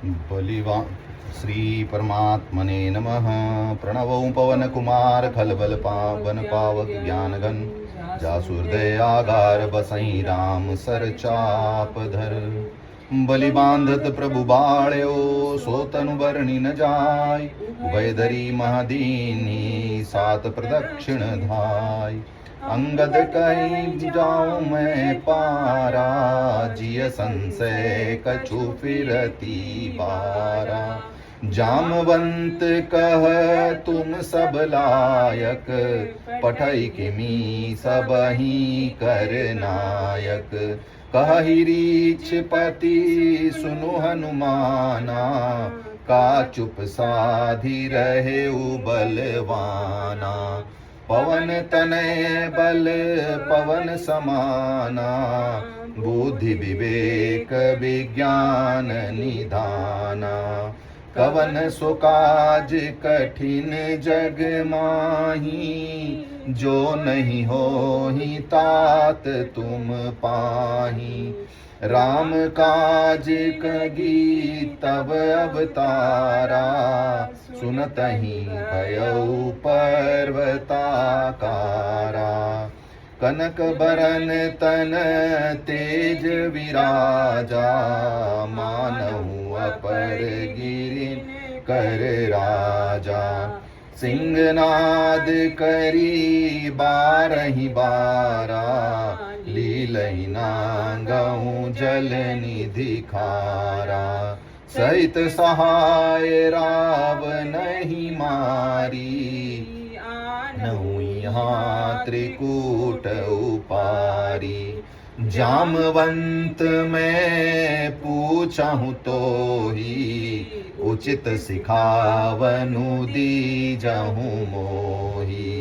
बलिवा श्री परमात्मने नमः। प्रणवो पवन कुमार खलबल पावन पावक ज्ञानगन जासुहृदय आगार बसई राम सर चाप धर। बलि बांधत प्रभु बाळ्यो सो तनु बरणी न जाय। उभय धरी महदीनी सात प्रदक्षिण धाय। अंगद कहीं जाऊं मैं पारा जिय संशय कछु फिरती बारा। जामवंत कह तुम सब लायक पठई किमी सबही कर नायक। कहि रीछ पति सुनु हनुमाना का चुप साधी रहे बलवाना। पवन तनय बल पवन समाना बुद्धि विवेक विज्ञान निधाना। कवन सो काज कठिन जग माही जो नहीं होहि तात तुम पाही। राम काज कगी तब अवतारा सुनतहि भयउ पर्वताकारा। कनक बरन तन तेज विराजा मानहु अपर गिरि कर राजा। सिंहनाद करी बारहि बारा लीलहि नांगऊ जल निधि खारा। सहित सहाय रावनहि मारी नहुँ यहाँ त्रिकूट उपारी। जामवंत मैं पूछहु तो ही उचित सिखावनु दीजहु मोही।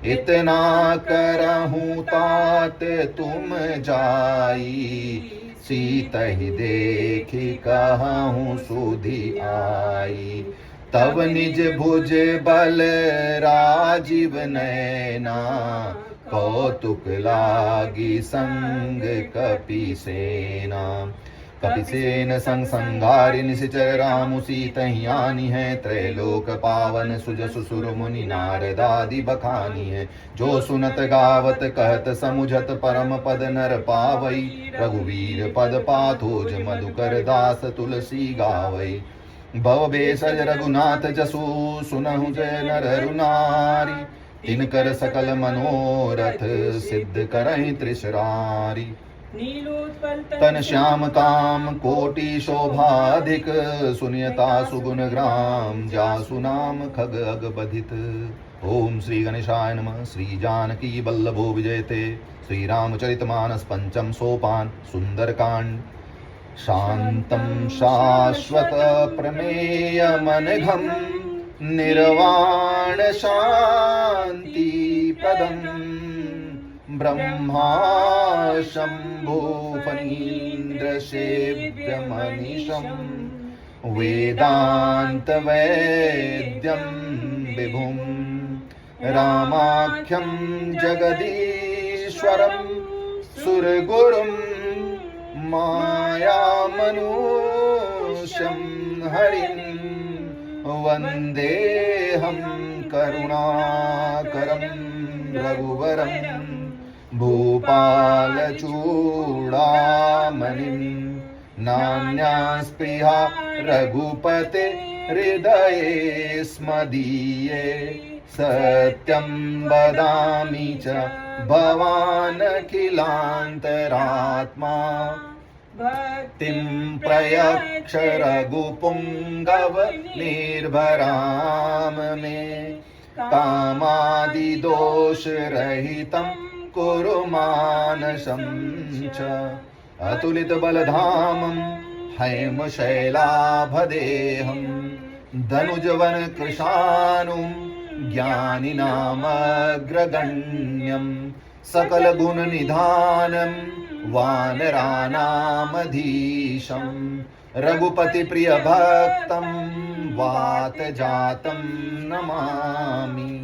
इतना करहूँ तात तुम जाई सीतहि देखि कहूँ सुधि आई। तब निज भुज बल राजीव नैना कौतुक लागी संग कपि सेना। कपि सेन संग संगारि निशिचर रामु सीतहि आनी है। त्रैलोक पावन सुजसु सुर मुनि नारदादि बखानी है। जो सुनत गावत कहत समुझत परम पद नर पावई। रघुवीर पद पाथोज मधुकर दास तुलसी गावई। भव भेषज रघुनाथ जसु सुनहु जय नर नारी। तिनकर सकल मनोरथ सिद्ध करहि त्रिशरारी। तन श्याम काम कोटि शोभाधिक सुनियता सुगुण ग्राम जासु नाम खग अग बधित। ओम श्री गणेशाय नमः। श्री जानकी बल्लभो विजयते। श्री रामचरितमानस पंचम सोपान सुंदरकांड। शांतं शाश्वत प्रमेय मनघम निर्वाण शांति पदम। ब्रह्मा शंभो फणीन्द्र सेव्य मनीषम वेदांत वैद्यम विभुम। रामाख्यम जगदीश्वरम सुरगुरुम माया मनुष्यं हरिं। वन्देऽहं करुणाकरं रघुवरं भूपालचूडामणिं। नान्यास्पृहा रघुपते हृदये स्मदीये। सत्यं वदामि च भवान् अखिलान्तरात्मा। भक्तिं प्रयक्ष रघुपुङ्गव निर्भराम मे। कामादिदोषरहितं कुरु मानसं च। अतुलितबलधामं हैमशैलाभदेहं धनुजवन कृशानुं ज्ञानिनामग्रगण्यं। सकलगुणनिधानं वानराणामधीशं। रघुपतिप्रियभक्तं वातजातं नमामि।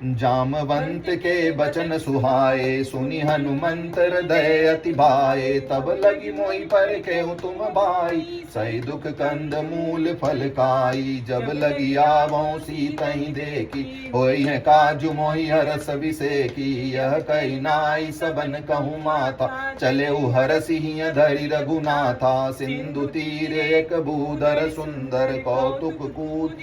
जामवंत के बचन सुहाए, सुनि हनुमंत हृदय अति भाए। तब लगी मोहि पर केहू तुम भाई, सही दुख कंद मूल फल खाई। जब लगी आवों सीतहि देखी, होई है काजु मोहि हरस विसेकी। यह कही नाई सबन कहूँ माता, चले हरसि हिय धरि रघुनाथा। सिंधु तीर एक भूधर सुंदर, कौतुक कूद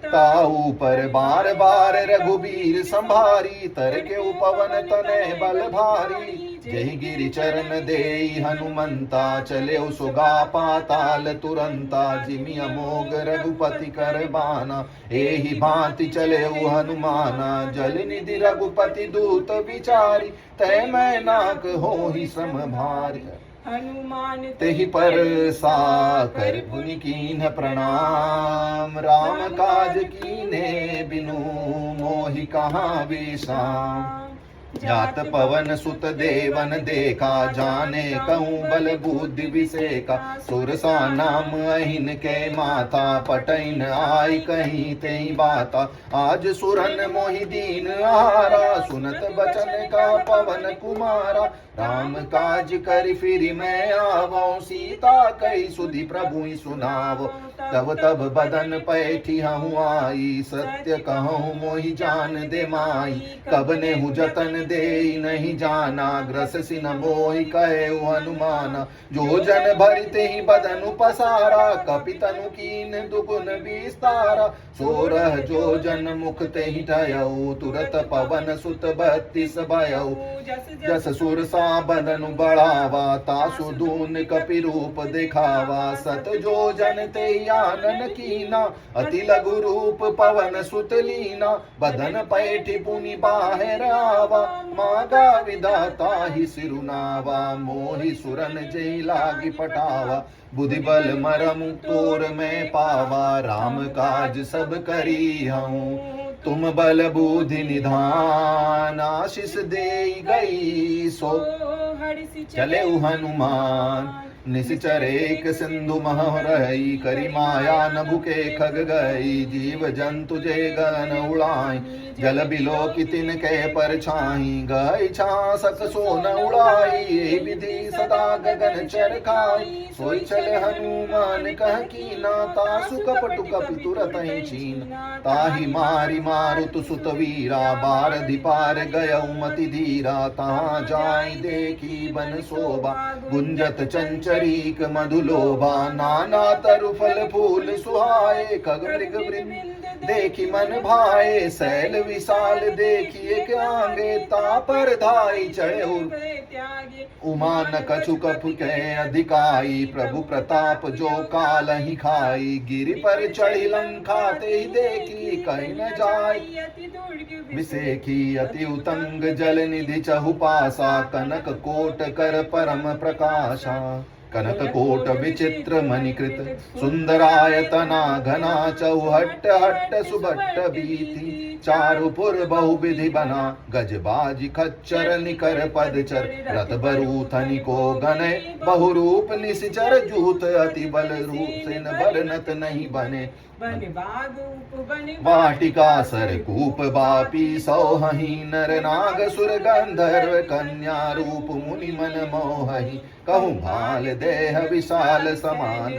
ताऊ पर बार बार रघुबीर संभारी। तर के पवन तनय बल भारी, जहि गिरि चरण देई हनुमंता। चले सुगा पाताल तुरंता, जिमि अमोघ रघुपति कर बाना। एहि भांति चले हनुमाना, जल निधि रघुपति दूत विचारी। तय मैं नाक होहि श्रम भारी, हनुमान तेहि पर साकर पुनि कीन्ह प्रणाम। राम काज कीन्हे बिनु मोहि कहाँ विश्राम। जात पवन सुत देवन देखा, जाने कहूँ बल बुद्धि विसेका। सुरसा नाम अहिन के माता, पटैन आई कहीं तेई बाता। आज सुरन मोहि दीन आहारा, सुनत बचन का पवन कुमारा। राम काज करि फिरि मैं आवो, सीता कही सुधि प्रभु सुनावो। तब तब बदन पैठी हूँ आई, सत्य कहूँ मोहि जान दे माई। कब ने हूँ जतन दे नहीं जाना, ग्रस सिन मोहि कहे हनुमाना। जो जन भरते ही बदन पसारा, कपितनु कीन दुगुन विस्तारा। सोरह जो जन मुख ते ही ठयऊ, तुरत पवन सुत 32 भयऊ। जस सुरसा बदन बढ़ावा, तासु दून कपि रूप दिखावा। सत जो जन ते आनन कीना, अति लघु रूप पवन सुत लीना। बदन पैठी पुनि बाहिर आवा, मागा विधाता ही सिरुनावा। मोहि सुरन जय लागी पटावा, बुद्धि बल मरम तोर में पावा। राम काज सब करी हूँ, तुम बल बुद्धि निधान। आशीष दे गई सो चले हनुमान। निश्चर एक सिंधु मह रही, करी माया नभु के खग गई। जीव जंतु जे गन उड़ाई, जल बिलो की तिन के पर छाई। गई छासक सो न उड़ाई, विधि सदा गगन चर खाई। सोई चले हनुमान कह कीना, तासु कपटु कपि तुरत ही चीन। ताहि मारी मारुत सुत वीरा, बारधि पार गयउ मति धीरा। तहाँ जाई देखी बन शोभा, गुंजत चंचरीक मधुलोभा। नाना तरु फल फूल सुहाए, खग मृग वृंद देखी मन भाए। शैल विशाल देखी एक आंगे, तापर धाई चढ़े उमा न कछु कपु के अधिकाई। प्रभु प्रताप जो काल ही खाई, गिरि पर चढ़ी लंका ते देखी। कहीं न जाय विसेखी, अति उतंग जल निधि चहुपासा। कनक कोट कर परम प्रकाशा, कनक कोट विचित्र मणिकृत। सुंदरायतना घना चौहट्ट हट्ट सुभट्ट बीती। चारुपुर बहुविधि बना, गजबाजी खच्चर निकर पदचर। रथ बरू थनिको गने, बहुरूप निश्चर जूत। अति बल रूप सिन बरनत नहीं बने। वाटिका सर कूप बापी, सौहि नर नाग सुर गंधर्व। कन्या रूप मुनि मन मोहि, कहूँ भाल देह विशाल समान।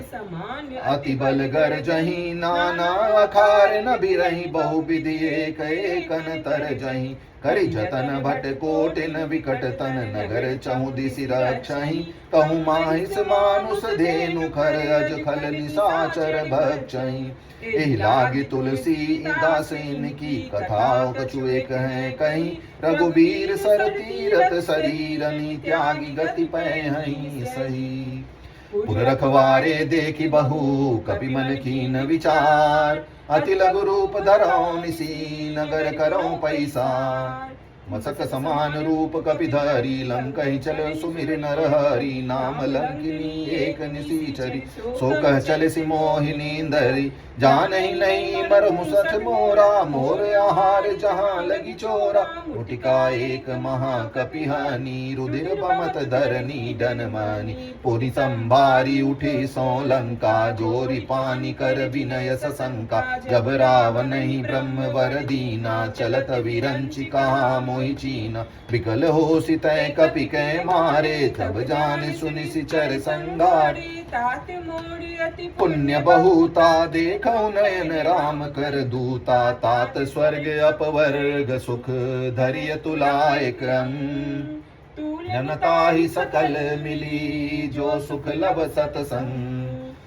अति बल गर जही, नाना अखार न बिरही। बहुविधि एक एकन तर जही। करि जतन भट कोटिन विकट तन, नगर चहु दिसि रक्षहि। कहूँ माहिस मानुष धेनु, खर अज खल निशाचर भक्षहि। एहि लागी तुलसी दासीन की, कथा कछु एक है कहीं। रघुबीर सर तीरथ शरीरनि, त्यागी गति पैहि सही। पुर रखवारे देखी बहु, कपि मन कीन विचार। अति लघु रूप धरौ निसी, नगर करौ पैसार। मसक समान रूप कपिधरी लंकहि चल सुमिर नर हरि नाम लंकिनी एक निसीचरी सो कह चल सी मोहिनींदरी जान ही नहीं मर मुसठ मोरा मोर आहार जहाँ लगी चोरा उटिका एक महाकपिहानी रुधिर बमत धरनी डनमनी पुरी संभारी उठी सो लंका जोरी पानी कर विनय सशंका जब रावण ही ब्रह्म वर दीना चलत विरंचि कहा मोहि चीना विकल हो सितय कपि कै मारे तब जान सुनि सिचर संगारे पुण्य बहुता देखौ नयन राम कर दूता तात स्वर्ग अपवर्ग सुख धरिय तुलायक जनता ही सकल मिली जो सुख लब सतसंग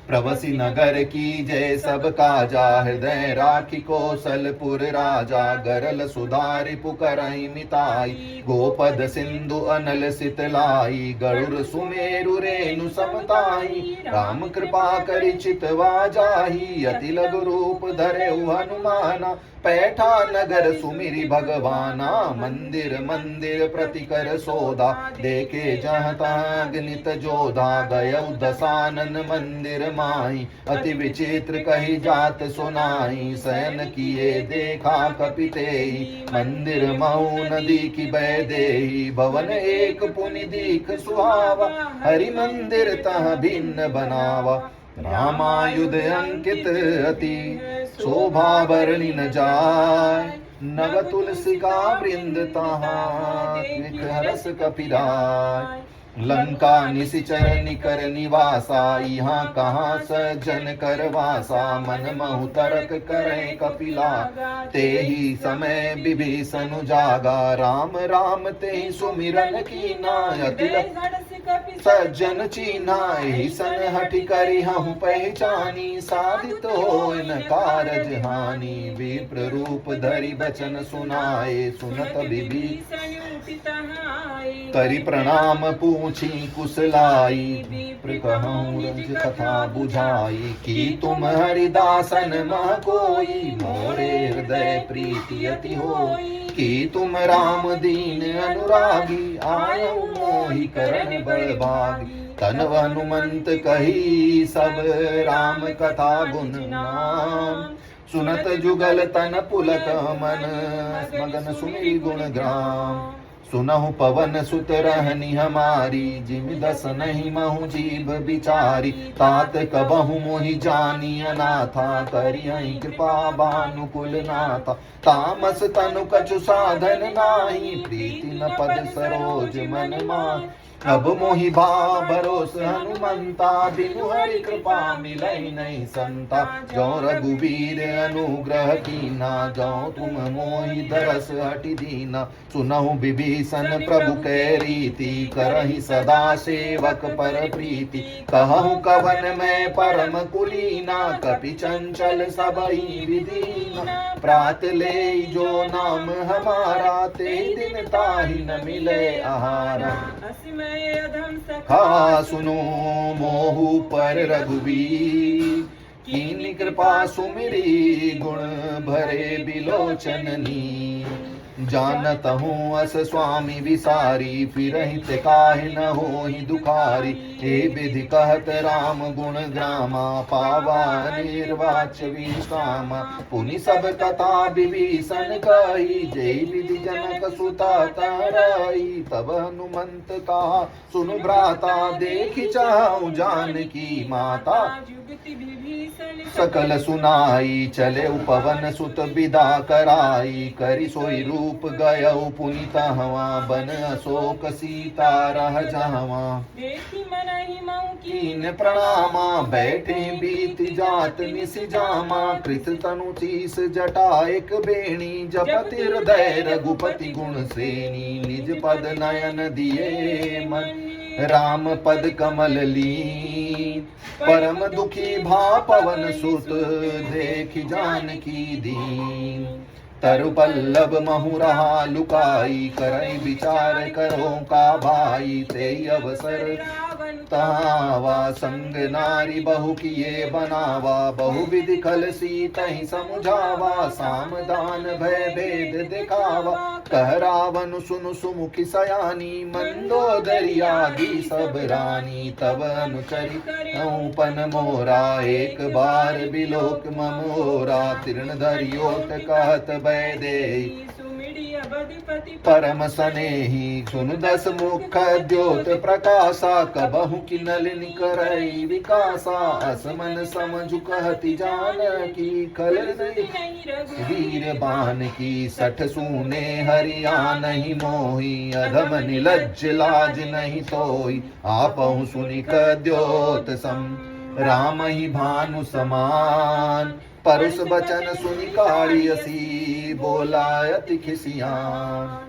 प्रवसी नगर की जय सब काजा हृदय राखी कौशलपुर राजा गरल सुधारि पुकरहि मिताई गोपद सिंधु अनल सितलाई गरुड़ सुमेरु रेणु समताई राम कृपा करि चितवा जाहि अति लघु रूप धरे हनुमाना पैठा नगर सुमिरि भगवाना मंदिर मंदिर प्रतिकर सोदा देखे जहाँ तहाँ गणित जोधा गय दसानन मंदिर माई अति विचित्र कही जात सुनाई शयन किए देखा कपितेई मंदिर मऊ नदी की बह देही भवन एक पुनि दीख सुहावा हरि मंदिर तह भिन्न बनावा रामायुध अंकित अति शोभा वर्णि न जाय नव तुलसी का वृंद तहाँ हरस कपिराय लंका निशिचर निकर निवासा यहाँ कहाँ सज्जन कर वासा मन महु तरक करे कपिला ते ही समय विभीषण जागा राम राम ते सुमिरन की नायति सज्जन चीना ही सन हठि करि हूँ पहचानी साधित हो न कारज हानि विप्र रूप धरि बचन सुनाए सुनत विभीषण करि प्रणाम पूछी कुशलाई विप्र कहूँ रज कथा बुझाई कि तुम हरिदासन मह कोई मोरे हृदय प्रीति अति होई कि तुम राम दीन अनुरागी आयु मोहि करण बलभागी तन हनुमंत कही सब राम कथा गुण नाम सुनत जुगल तन पुलक मन मगन सुनि गुण ग्राम सुनहु पवन सुत रहनी हमारी जिम दस नहीं महु जीव बिचारी तात कबहु मोहि जानी अनाथा करियहि कृपा भानुकुल नाथा तामस तनु कछु साधन नाही प्रीति न पद सरोज मन मान अब मोहि भा भरोस हनुमंता बिनु हरि कृपा मिलई नहीं संता जो रघुवीर अनुग्रह कीना जो तुम मोहि दरस हटि दीना सुनहु विभीषण प्रभु कै रीति करहि सदा सेवक पर प्रीति कहूँ कवन में परम कुलीना कपि चंचल सबहि विदीना प्रात ले जो नाम हमारा ते दिन ताहि न मिले आहारा खा सुनो मोहु पर रघुवीर कीनी कृपा सुमिरी गुण भरे बिलोचननी जानत हूँ अस स्वामी विसारी फिरहित काहे न होहि दुखारी हे विधि कहत राम गुण ग्रामा पावा निर्वाच विश्रामा पुनि सब कथा विभीषण कही जय विधि जनक सुता तराई तब हनुमंत कहा सुनु भ्राता देखि चाहूं जानकी माता सकल सुनाई चले पवन सुत विदा कराई करि सोई रूप गयौ पुनित हवा बन अशोक सीता रह जहवा कीन प्रणामा बैठे बीत जात निस जामा कृत तनु चीस जटा एक बेणी जपति हृदय रघुपति गुण श्रेणी निज पद नयन दिए मन राम पद कमल लीन परम दुखी भा पवन सुत देख जानकी दीन तरु पल्लव महु रहा लुकाई करई विचार करो का भाई ते अवसर तहावा, संग नारी बहु किए बनावा, बहुविधि खल सीतहि समुझावा, साम दान भय भेद दिखावा, कह रावण सुनु सुमुखी सयानी, मंदोदरी आदि सब रानी, तब अनुचरि पन मोरा, एक बार बिलोक ममोरा, तीर्ण धरियोत कहत भय देहि, परम सनेही, सुनु दस मुख द्योत प्रकाशा, कबहु की नलिनी करई विकासा, असमन समझु कहति जानकी, खल वीर बान की, सठ सूने हरिया नहीं मोही, अधम निलज्ज लाज नहीं सोई, आपहु सुनि द्योत सम राम ही भानु समान, परुष बचन सुनि काढ़ियसी, बोला अति खिसियान,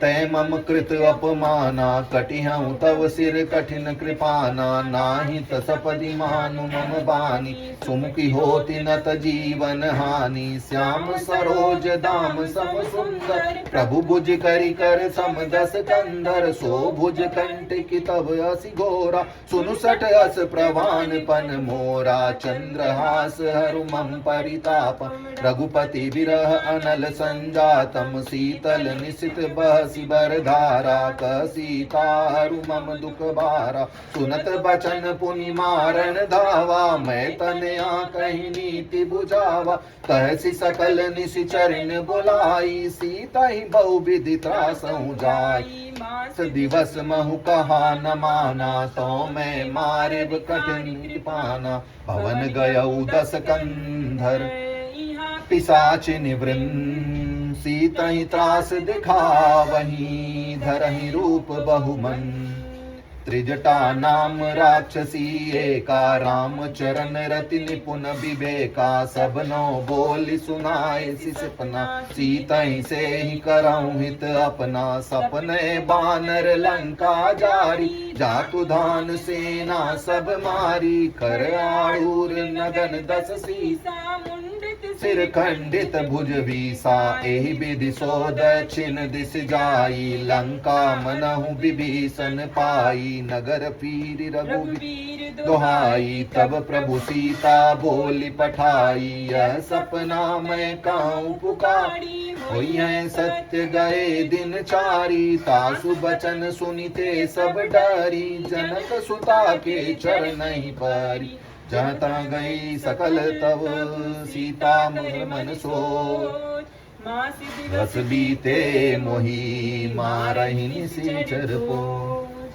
तै मम कृत अपमाना, कटिहऊँ तव सिर कठिन कृपाना, नाही तसपदि मानु मम बानी, सुमुखी होति नत जीवन हानि, श्याम सरोज दाम सम सुंदर, प्रभु भुज करि कर सम दस कंधर, सो भुज कंटकी तब असि घोरा, सुनु सठ अस प्रवान पन मोरा, चंद्रहास हरु मम परिताप, रघुपति विरह अनल संजातम, शीतल निशित बहसि बरधारा, कह सीता हरु मम दुख बारा, सुनत बचन पुनि मारण धावा, मैं तनया कहीं नीति बुझावा, कहसी सकल निशिचरण बुलाई, सीता ही बहु विधि त्रासहु जाई, मास दिवस महु कहा न माना, तो मैं मारिब कठिन कृपाना, भवन गयऊ दस कंधर, पिशाच निवृन्न, सीतहि त्रास दिखावहि, धरहि रूप बहुमन, त्रिजटा नाम राक्षसी एका, राम चरण रति निपुण विवेका, सबनो बोली सुनाए सिसपना, सीतहि से ही करऊँ हित अपना, सपने बानर लंका जारी, जातु धान सेना सब मारी, कर आड़ूर नगन दस सीसा, सिर खंडित भुज वीसा, एहि विधि सो दक्षिण दिश जाई, लंका मनहु विभीषण पाई, नगर पीर रघुवीर दोहाई, तब प्रभु सीता बोली पठाई, यह सपना मैं कहूँ पुकारी, होई है सत्य गए दिन चारी, तासु बचन सुनिते सब डरी, जनक सुता के चरणहि परी, जहाँ गई सकल तव सीता मन सोच, रस बीते मोही मारहि निशिचर पोच,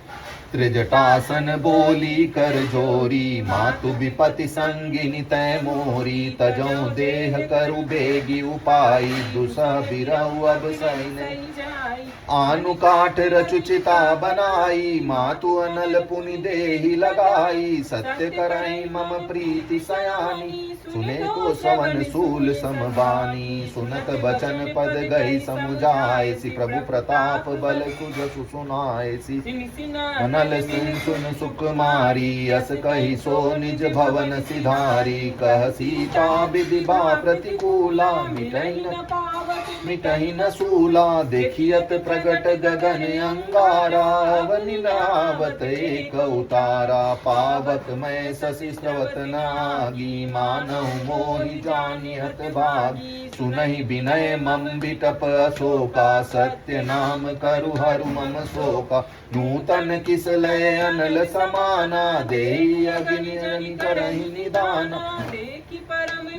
त्रिजटासन बोली कर जोरी, मातु विपति संगिनी तै मोरी, तजौ देह करु बेगी उपाई, दुसह बिरहु अब सही आनु काठ रचुचिता बनाई, मातु अनल पुनि देहि लगाई, सत्य करई मम प्रीति सयानी, सुने को सवन सूल समबानी, सुनत बचन पद गई समुझाए, सि प्रभु प्रताप बल कुजसु सुनाए, सि अनल सिंह सुन सुकुमारी, अस कही सो निज भवन सिधारी, कह सीता विधि बा प्रतिकूला, मिटहि न सूला, देखियत प्रगट गगन अंगारा, अवनि नावत एक उतारा, पावत मैं शशि स्रवत नागी, मानहु मोहि जानियत भागी, सुनहि विनय मम बिटप अशोका, सत्य नाम करु हरु मम शोका, नूतन किस लय अनल समाना, देहि अग्नि करहि निदाना,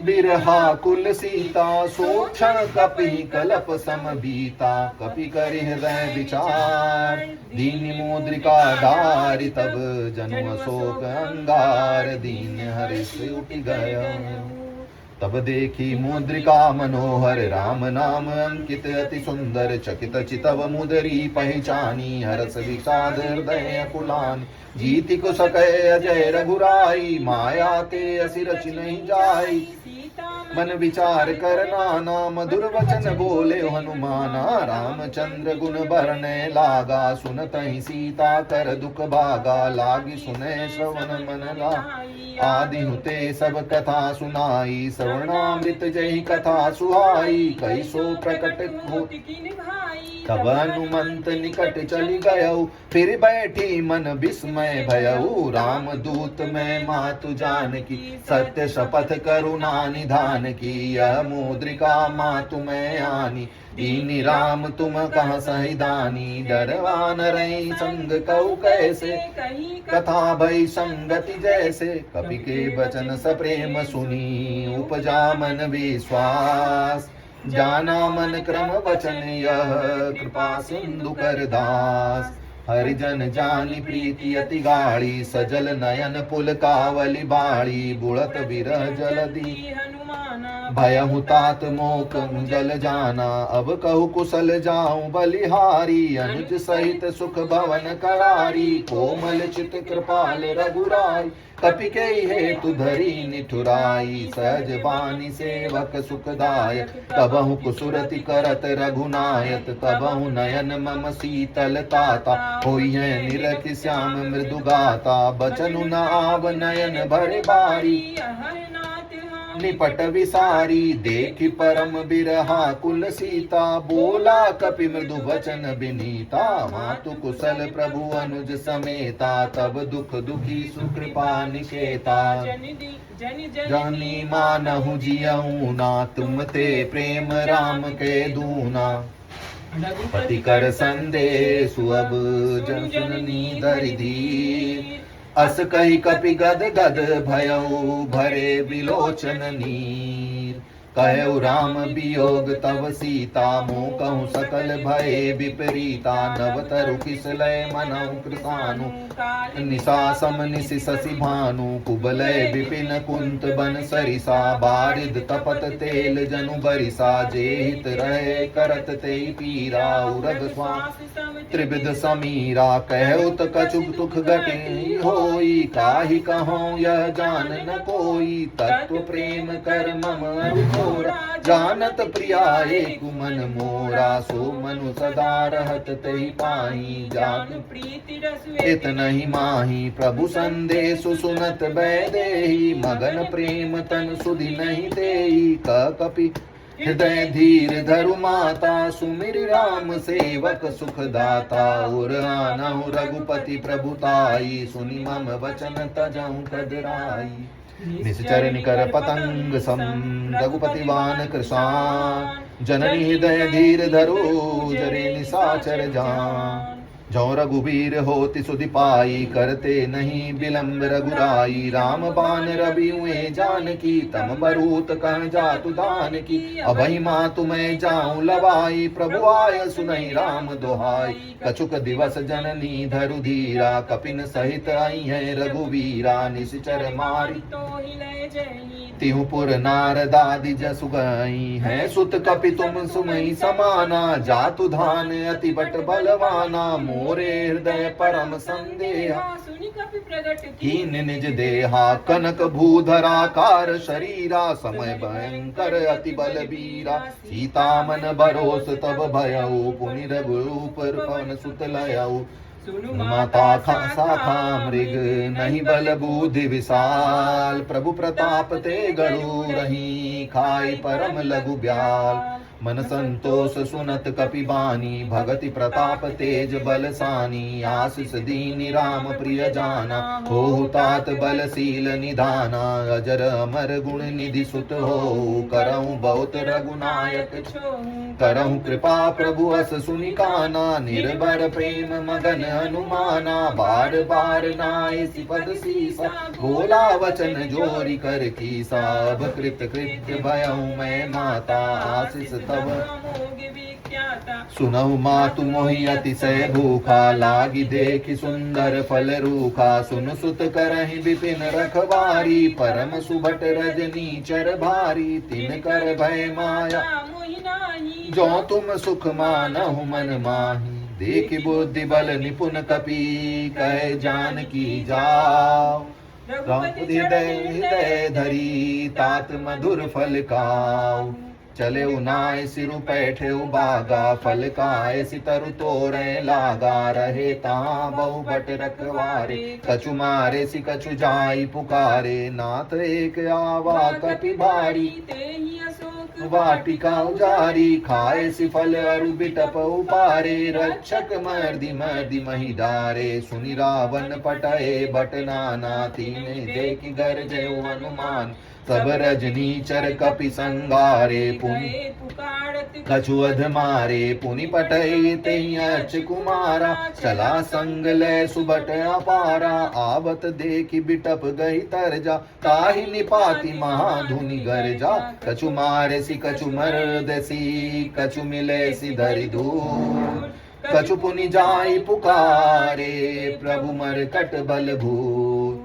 बिरहा कुल सीता, सो क्षण कपि कलप सम बीता, कपि करि हृदय विचार, दीन मुद्रिका धारि, तब जन्म शोक अंगार, दीन हर्ष उठ गया, तब देखी मुद्रिका मनोहर, राम नाम अंकित अति सुंदर, चकित चितव मुदरी पहचानी, हरस विषाद हृदय कुलान, जीति को सकै अजय रघुराई, माया ते असि रचि नहीं जाई, मन विचार कर नाना, मधुर वचन बोले हनुमाना, रामचंद्र गुण बरने लागा, सुनतहि सीता कर दुख भागा, लागी सुने श्रवण मन ला, आदि हुते सब कथा सुनाई, श्रवणामृत जय कथा सुहाई, कैसो प्रकट होति की निभाई, तब हनुमंत निकट चली गयऊ, फिर बैठी मन विस्मय भयऊ। राम दूत मैं मातु जानकी, सत्य शपथ करुणा निधान की। यह मुद्रिका मातु मैं आनी, दीनी राम तुम कह सही दानी। डरवा नरई संग कहु कैसे, कथा भई संगति जैसे। कपि के वचन सप्रेम सुनी, उपजा मन विश्वास। जाना मन क्रम वचन यह, कृपा सिंधु कर दास। हरिजन जानी प्रीति अति गाढ़ी, सजल नयन पुल कावली बाड़ी। बुढ़त विरह जलधि भयहु तात मोक जल जाना। अब कहु कुशल जाऊं बलिहारी, अनुज सहित सुख भवन करारी। कोमल चित कृपाल रघुराई, कपिकेई हेतु धरी निठुराई। सहज बानी सेवक सुखदायक, तबहु कुसुरति करत रघुनायक। तबहु नयन मम शीतल ताता, होई है निरखि श्याम मृदु गाता। बचनु न आव नयन भरे बारी, निपट विसारी। देखि परम बिरहा कुल सीता, बोला कपि मृदु वचन बिनीता। मातु कुशल प्रभु अनुज समेता, तब दुख दुखी सुकृपा निकेता। जानी मानहु जियऊ ना, तुम ते प्रेम राम के दूना। पति कर संदेशु अब जन सुननी धरि धीर। अस कही कपि गद गद भयऊ, भरे विलोचन नीर। कहु राम वियोग तव सीता, मोह कहूँ सकल भये विपरीता। नवतरु किसलय मनहु कृतानु, निशा सम निशि शशि भानु। कुबलय विपिन कुंत बन सरिसा, बारिद तपत तेल जनु बरिसा। जे हित रहे करत ते पीरा, उरग स्वास त्रिविध समीरा। कहु कछुक तुख घटे होई, काहि कहूँ यह जान न कोई। तत्व प्रेम कर मम अरुघोरा, जानत प्रिया एक मन मोरा। सो मनु सदा रहत तहि पाई, जान प्रीति रस इतनहि माही। प्रभु संदेशु सुनत बैदेही, मगन प्रेम तन सुधि नहीं देही। कपि हृदय धीर धरु माता, सुमिर राम सेवक सुख दाता। उर आनहु रघुपति प्रभुताई, सुनि मम वचन तजहु कदराई। निश्चर निकर पतंग सम, रघुपति वान कृशान। जननी हृदय धीर धरो, जरे निशाचर जान। जो रघुबीर होति सुधि पाई, करते नहीं विलंब रघुराई। राम बान रवि हुए जानकी, तम बरूत कह जातु दान की। अभई मातु मैं जाऊं लवाई, प्रभु आय सुनई राम दोहाई। कछुक दिवस जननी धरु धीरा, कपिन सहित आई है रघुवीरा। निश्चर मारी तिहु पुर नारदादि जसु गई है। सुत कपि तुम सुमई समाना, जातु धान अति बट बलवाना। मोरे हृदय परम संदेहा, कीन निज देहा। कनक भूधराकार शरीरा, समय भयंकर अति बलबीरा। सीता मन भरोस तब भयऊ, पुनि रघुरूप पवन सुत लयऊ। माता शाखा मृग नहीं बल बुद्धि विशाल। प्रभु प्रताप ते गढ़ू रही, खाई परम लघु ब्याल। मन संतोष सुनत कपि बानी, भगति प्रताप तेज बलसानी। आशीष दीनि राम प्रिय जाना, होहु तात बलशील निधाना। अजर अमर गुण निधि सुत हो, करहु बहुत रघुनायक करहु कृपा प्रभु अस सुनि काना। निर्भर प्रेम मगन हनुमाना, बार बार नाय सिपद सीसा। बोला वचन जोरी कर कीसा, अब कृत कृत्य भयहु मैं माता। आशीष तब सुनहु मातु मोहि अतिशय भूखा, लागी देखि सुंदर फल रूखा। सुन सुत करहि विपिन रखवारी, परम सुभट रजनी चर भारी। तिन कर भय माया जो तुम सुख मानहु मन माही। देखि बुद्धि बल निपुण कपि, कहे जानकी जाओ। हृदय धरी तात मधुर फल खाओ। चले उनाय सिरु पैठे बागा, फल काय सितरु तोरे लागा। रहे ता बहु बट रखवारे, कछु मारे सि कछु जाई पुकारे। नाथ एक आवा कपि भारी, तेहि अशोक वाटिका उजारी, खाए सिफल अरु बिटप उपारे, रक्षक मर्दि मर्दि मही डारे, सुनि रावण पटए बट नाना, तीने देखि गरजे हनुमान, सब रजनीचर कपि संगारे, पुनि कछु अध मारे, पुनि पटए तेहि अर्च कुमारा, चला संग लय सुबट अपारा, आवत देखि बिटप गई तरजा, ताहि निपाति महाधुनि गरजा, कछु मारेसी कछु मरदेसी, कछु मिलेसी धरि धूल, कछु पुनि जाई पुकारे, प्रभु मरकट बल भूल,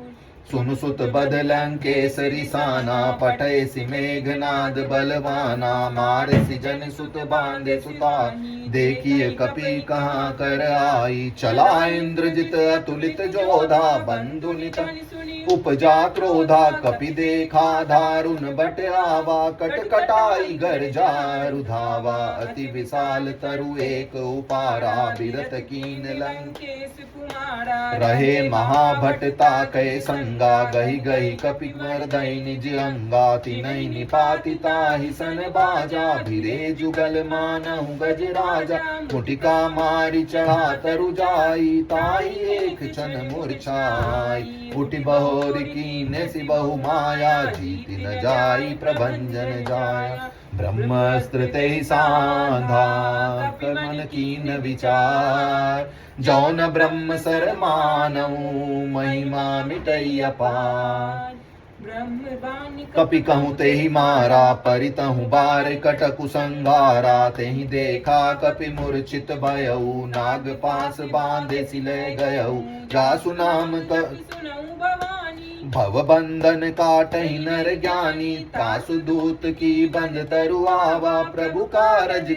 सुनु सुत बदलंकेसरी साना, पटयसि मेघनाद बलवाना, मारसि जन सुत बांधे सुता, देखिए कपि कहाँ कर आई, चला इंद्रजित अतुलित जोधा, बंधु नित उपजा क्रोधा, कपि देखा दारुण बट आवा, कटकटाई गर्जा रुधावा, अति विशाल तरु एक उपारा, बिरत कीन लंकेश कुमारा, रहे महाभटता कै संगा, गही गही कपि मर्दई निज अंगा, तिनहि निपाति ताहि सन बाजा, भिरे जुगल मानहु गज राजा, कुटिका मारि चढ़ा तरु जाई, ताहि एक क्षण मूर्छाई, उठि बहोर कीने सि बहु माया, जीति न जाई प्रभंजन जाया, ब्रह्मास्त्र तेहि साधा मन कीन विचार, जौन ब्रह्म सर मानऊ महिमा मिटई अपार, कपि कहूँ तेहि मारा, परितहु बार कटकु संगारा, तेहि देखा कपि मूर्छित भयऊ, नाग पास बांधे सिले गयऊ, जासु नाम भव बंधन काटहि नर ज्ञानी, तासु दूत की बंध तरुआवा, प्रभु कारज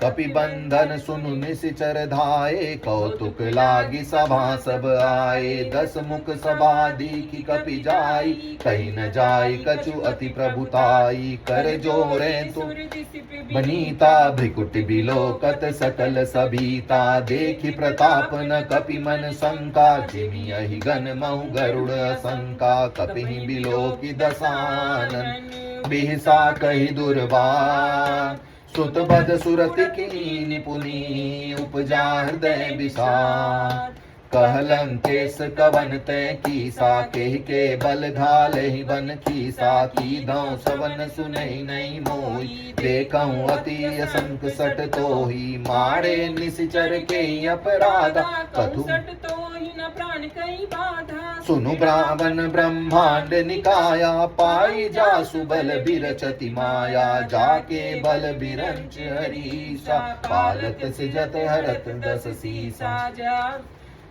कपि बंधन सुनु निशिचर धाये, कौतुक लागी सभा सब आए, 10 मुख सभा दीखि कपि जाई, कहीं न जाई कछु अति प्रभुताई, कर जोरे तु बनीता, भ्रिकुट बिलोकत सकल सबीता, देखि प्रताप न कपि मन शंका, जिमि अहि गन महु गरुड़ शंका, कपि बिलोकि दसानन, बिहसा कहि दुर्वार, सुत बद सुरति कीनि पुनि, उपजा हृदय विसार, कह लंकेश कवन तै कीसा, केहि के बल घालहि बन कीसा, कीधौ सवन सुनहि नहीं मोई, देखहु अति असंक सट तोहि, मारे निशिचर के अपराधा, कथु प्राण कई बाधा, सुनु ब्राह्मण ब्रह्मांड निकाया, पाई जासु बल बिरचति माया, जाके बल बिरंच हरीसा, पालत सिजत हरत 10 सीसा,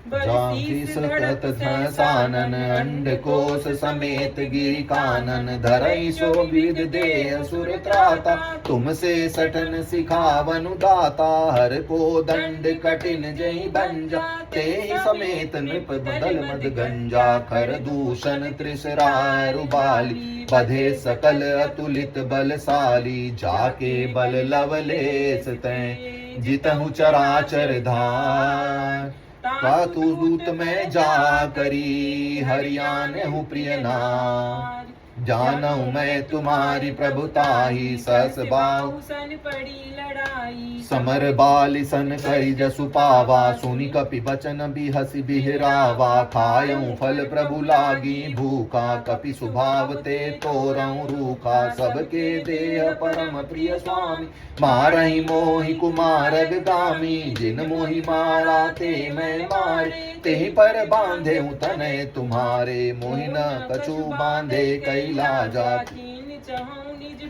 जाकी सुकृत सानन, अंडकोश समेत गिरि कानन, धरई सो विद दे असुर त्राता, तुमसे सठन सिखावनु दाता, हर को दंड कठिन जहि बंजा, तेहि समेत नृप बदल मद गंजा, खर दूषण त्रिशरारु बाली, बधे सकल अतुलित बलशाली, जाके बल लवलेस तै जितहु चराचर धार, कातु दूत में जा करी, हरियाण हूँ प्रिय नार, जानऊ मैं तुम्हारी प्रभुताही, सहस बाहु सन पड़ी लड़ाई, समर बाल सन करी जसु पावा, सुनि कपि बचन बिहसि बिहरावा, खायऊ फल प्रभु लागी भूखा, कपि स्वभाव ते तोरऊ रूखा, सबके देह परम प्रिय स्वामी, मारहि मोहि कुमारग गामी, जिन मोहि मारा ते मैं मारे, तेहि पर बांधे तनय तुम्हारे, मोहि न कछु बांधे कैलाजा,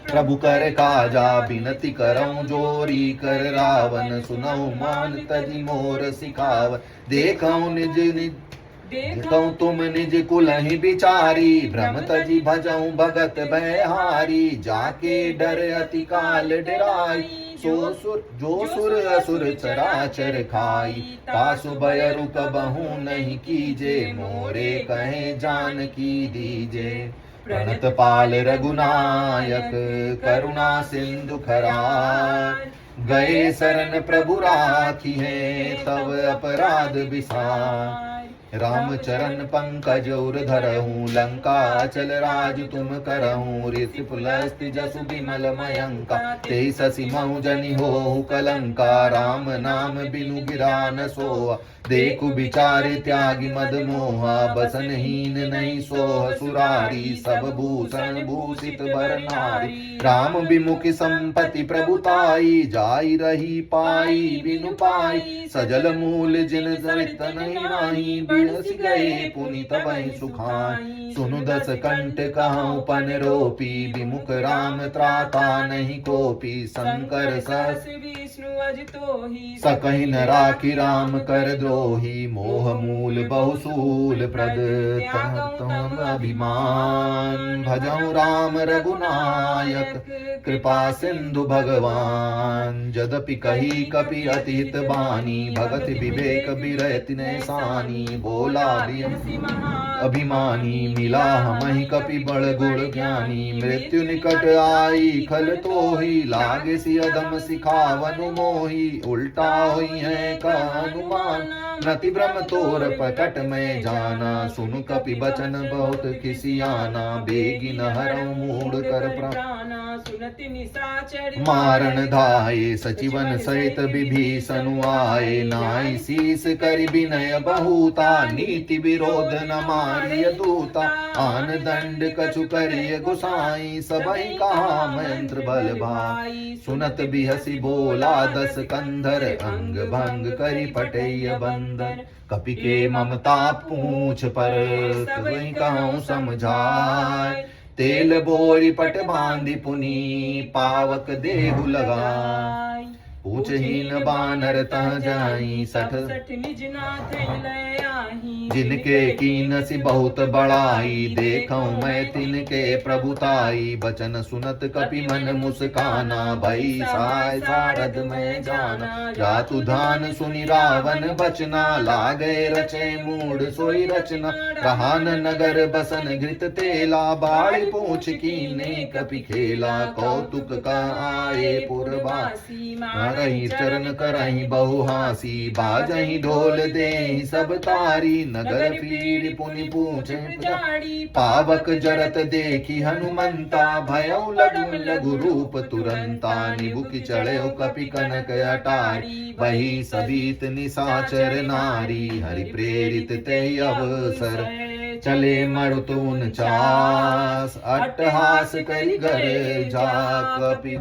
प्रभु कर काजा, बिनती करऊं जोरी कर रावण, सुनऊ मान तजी मोर सिखाव, देखऊं निज निज देखऊं तुम निज कुलहि बिचारी, भ्रम तजी भजऊं भगत बहारी, जाके डर अति काल डराई, जो सुर असुर चराचर खाई, तासु भय रुक बहु नहीं कीजे, मोरे कहे जान की दीजे, प्रणत पाल रघुनायक करुणा सिंधु खरार, गए शरण प्रभु राखी है तब अपराध विसार, राम चरण पंकज उर धरहूँ, लंका चल राज तुम करहूँ। ऋषि पुलस्त्य जसु विमल मयंका, तेई ससी महु जनि होहु कलंका। राम नाम बिनु गिरा न सोआ, देखु विचारे त्यागी मद मोहा। बसनहीन नहीं सोह सुरारी, सब भूषण भूषित बर नारी। राम विमुखी संपत्ति प्रभुताई, जाई रही पाई बिनु पाई। सजल मूल जिन सरित नहीं नाही, बिरसि गए पुनि तबहि सुखाई। सुनु दस कंठ कहूँ पन रोपी, विमुख राम त्राता नहीं कोपी। शंकर सहस विष्णु अजितोहि, सकहि न राखी राम कर द्रोही। मोह मूल बहुसूल प्रद तम अभिमान। भजऊ राम रघुनायक, कृपा सिंधु भगवान। जदपि कही कपि अतिहित बानी, भगत विवेक बिरति नैसानी। बोला अभिमानी, मिला हमहि कपि बड़ गुण ज्ञानी। मृत्यु निकट आई खल तोहि, लागे सि अधम सिखावनु मोहि। उल्टा हुई है का अनुमान, नति भ्रम तोर प्रकट में जाना। सुनु कपि बचन बहुत खिसियाना, बेगी न हरऊ मूढ़ कर प्राण। सुनति निशाचर मारन धाये, सचिवन सहित विभीषण आए। नाई शीस करि विनय बहुता, नीति विरोध न मारिय दूता। आन दंड कछु करिय गुसाई, सबहि कहा मंत्र बल भाई। सुनत बिहसी बोला दस कंधर, अंग भंग करि पटैय बंदर। कपि के ममता पूछ पर, तुहि कहूँ समझाय। तेल बोरी पट बांधि पुनि, पावक देहु लगाय। पूछहीन बानर तह जाई, सठ निज नाथ लय आही। जिनके कीनसि बहुत बड़ाई, देखऊँ मैं तिनके प्रभुताई। बचन सुनत कपि मन मुस्काना, भई साय सारद में जाना। जातु धान सुनि रावण बचना, लागे रचे मूढ़ सोई रचना। रहा न नगर बसन घृत तेला, बाड़ी पूछ कीने कपि खेला। कौतुक का आए पुरवासी, मारहि चरण करहि बहु हासी। बाजहि ढोल देहि सब तारी, नगर फिर पुनि पूछे पावक जरत देखी हनुमंता। भयउ लघु लघु रूप तुरंता, निबुकि चढ़ेउ कपि कनक अटारी। वही सभीत निशाचर नारी, हरि प्रेरित तेहि अवसर। चले मरुतून चास, अट्टहास करि घर जा कपि।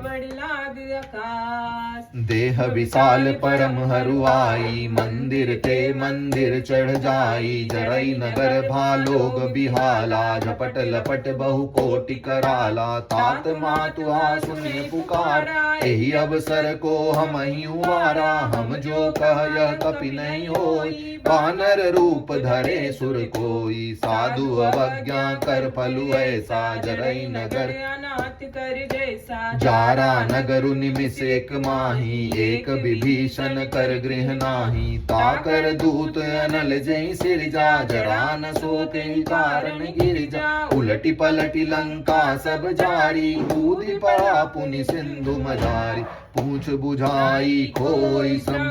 देह विशाल परम हरुआई, मंदिर ते मंदिर चढ़ जाई। जरई नगर भालोग बिहाला, झपट लपट बहु कोटि कराला। तात मातुआ सुनि पुकार, एहि अवसर को हमहि उबारा। हम जो कह यह कपि नहीं होई, बानर रूप धरे सुर कोई। साधु अवज्ञा कर फलु ऐसा, जरई नगर अनाथ कर जैसा। जारा नगरु निमिष एक माही, एक विभीषण कर गृह नाही। ताकर दूत अनल जय सिरजा, जरा न सोके कारण गिरजा। उलटी पलटी लंका सब जारी, कूदी पड़ा पुनि सिंधु मझारी। पूछ बुझाई खोई सम,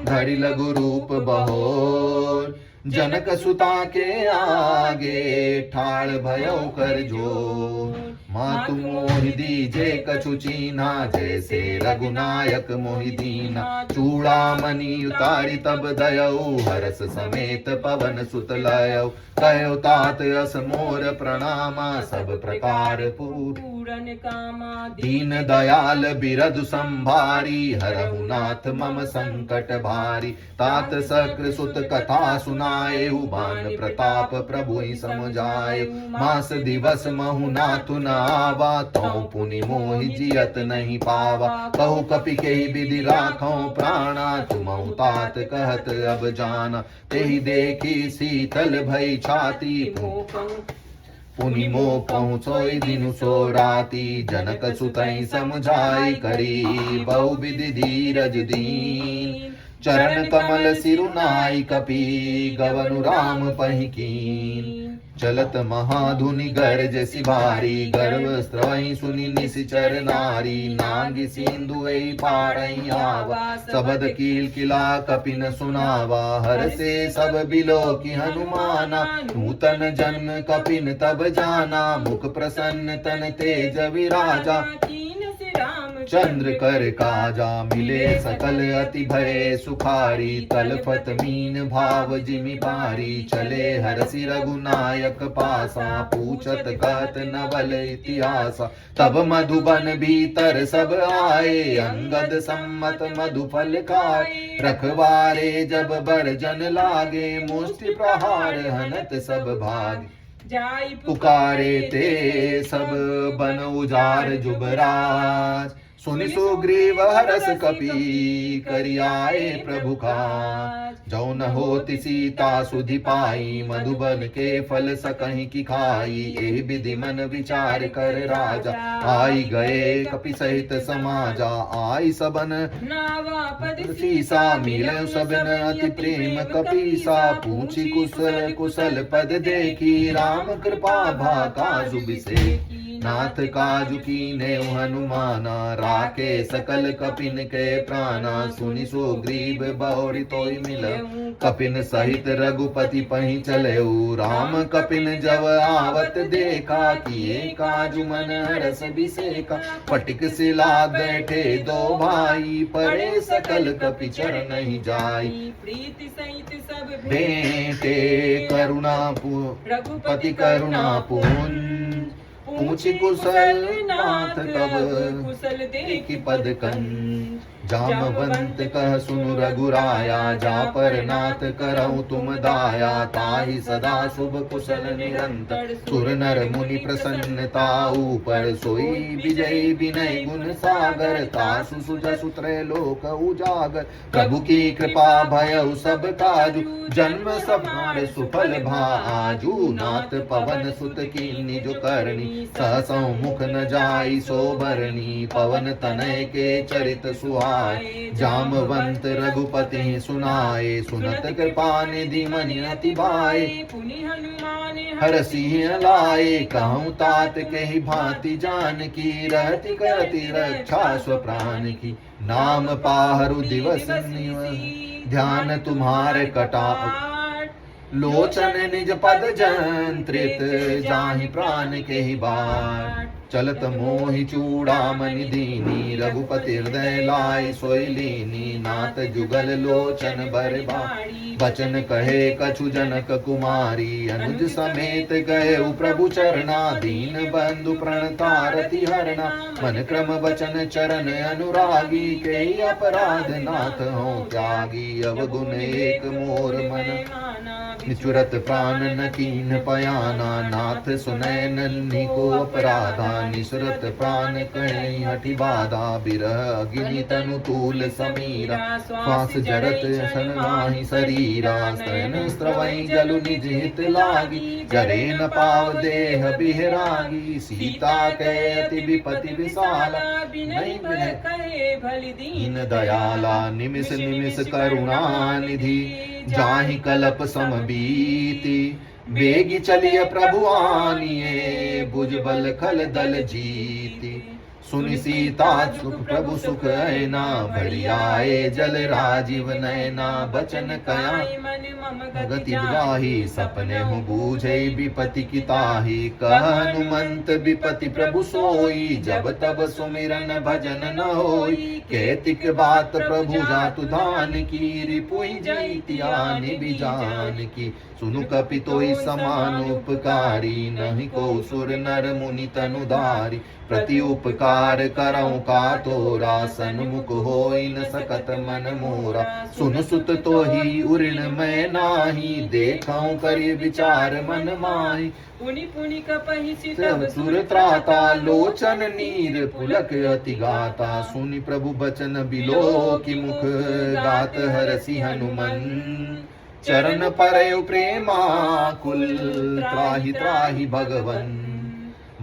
धरि लघु रूप बहोर। जनक सुता के आगे, ठाड़ भयउ कर जोर। मातु मोहि दीजे कछु चीन्हा, जैसे रघुनायक मोहि दीना। चूड़ामणि उतारी तब दयऊ, हरस समेत पवन सुत लयऊ। कहो तात यस मोर प्रणामा, सब प्रकार पूरन कामा। दीन दयाल बिरधु संभारी, हरहु नाथ मम संकट भारी। तात सक्र सुत कथा सुनाएहु, बान प्रताप प्रभु समझाए। मास दिवस महु नाथु न आवा, तौ पुनि मोहि जियत नहीं पावा। कहु कपि केहि विधि राखौ प्राणा, तुमहु तात कहत अब जाना। तेहि देखी शीतल भई छाती, पुनि मोह पहुँचोई दिनु सो राती। जनक सुतई समझाई करी, बहु विधि धीरज दीन। चरण कमल सिरुनाई कपि गवनु राम पहि कीन चलत महाधुनि गर्ज सिभारी गर्व स्त्रवहि सुनि निशिचर नारी नांगी सिंधु पारई आवा सबद कील किला कपिन सुनावा हर से सब बिलो की हनुमाना नूतन जन्म कपिन तब जाना मुख प्रसन्न तन तेज विराजा चंद्र कर काजा मिले सकल अति भय सुखारी तलफत मीन भाव जिमि पारी चले हरसि रघुनायक पासा पूछत कहत नवल इतिहासा तब मधुबन भीतर सब आए अंगद सम्मत मधुफल खाए रखवारे जब बरजन लागे मुष्टि प्रहार हनत सब भाग पुकारे ते सब बन उजार जुबराज सुनि सुग्रीव हरस कपि करियाए प्रभु काज जौ न होति सीता सुधि पाई मधुबन के फल सकहि की खाई ए विधि मन विचार कर राजा आई गए कपि सहित समाजा आई सबन सीसा मिले सबन अति प्रेम कपीसा पूछी कुशल कुशल पद देखी राम कृपा भाका जुबिसे नाथ काजु कीने हनुमाना राके सकल कपिन के प्राणा सुनि सुग्रीव बहुरी तोय मिलऊ कपिन सहित रघुपति पहि चलेऊ राम कपिन जब आवत देखा किए काजु मन हरस बिसेका पटिक सिला बैठे दो भाई परे सकल कपि चरण ही जाई प्रीति सहित सब भेंटे करुणा रघुपति करुणा पुंज पूछी कुशल नाथ कब कुशल देखी पद कंज जामवंत कह सुनु रघुराया जा पर नाथ करऊँ तुम दाया ताहि सदा शुभ कुशल निरंतर सुर नर मुनि प्रसन्नता ऊपर सोई विजय विनय गुण सागर तासु सुजसु त्रैलोक उजागर प्रभु की कृपा भयउ सब काजु जन्म सफल सुफल भाजु नाथ पवन सुत की निज करनी सहसौ मुख न जाई सोबरनी पवन तनय के चरित सुहा जामवंत रघुपति सुनाए सुनत कृपा निधि मनि अति भाए हर सिंह लाए कहूँ तात के ही भांति जान की रहती करती रक्षा स्वप्राण की नाम पाहरु दिवस ध्यान तुम्हारे कटा लोचन निज पद जंत्रित जाहि प्राण के ही बार चलत मोहि चूड़ामणि दीनी रघुपति हृदय लाई सोई लीनी नाथ जुगल लोचन बरबारी बचन कहे कछु जनक कुमारी अनुज समेत गए प्रभु चरणा दीन बंधु प्रणतारति हरणा मन क्रम वचन चरण अनुरागी के अपराध नाथ हो त्यागी अवगुण एक मोर मन निचुरत प्राण न कीन पयाना नाथ सुनय नन्ही को अपराधा निसुरत प्राण कहीं हठि बाधा बिरह अग्नि तनु तूल समीरा श्वास जरत सन नाही शरीरा स्तन स्त्रवई जलु निज हित लागी जरे न पाव देह बिहरागी सीता के अति विपति विशाला नहीं कहे भली दीन दयाला निमिष निमिष करुणा निधि जाहि कलप समबीति बेगी चलिए प्रभु आनिए भुजबल खल दल जीति सुनि सीता सुख प्रभु सुख ऐना बढ़ियाए जल राजीव नैना बचन कया गति गाही सपने हूँ बूझे विपति की ताही कह हनुमंत विपति प्रभु सोई जब तब सुमिरन भजन न होई केतिक बात प्रभु जातु धान की रिपुई जैतियानि बिजान की सुनु कपि तोई समान उपकारी नहीं को सुर नर मुनि तनुधारी प्रति उपकार करऊँ का तोरा सन्मुख होई न सकत मन मोरा सुन सुत तो ही उऋण मैं नाही देखऊँ करि विचार मन माही पुनि पुनि कपहि सितव सुर त्राता लोचन नीर पुलक अति गाता सुनि प्रभु बचन बिलो की मुख गात हरसि हनुमन चरण परयु प्रेमा कुल त्राहि त्राहि भगवन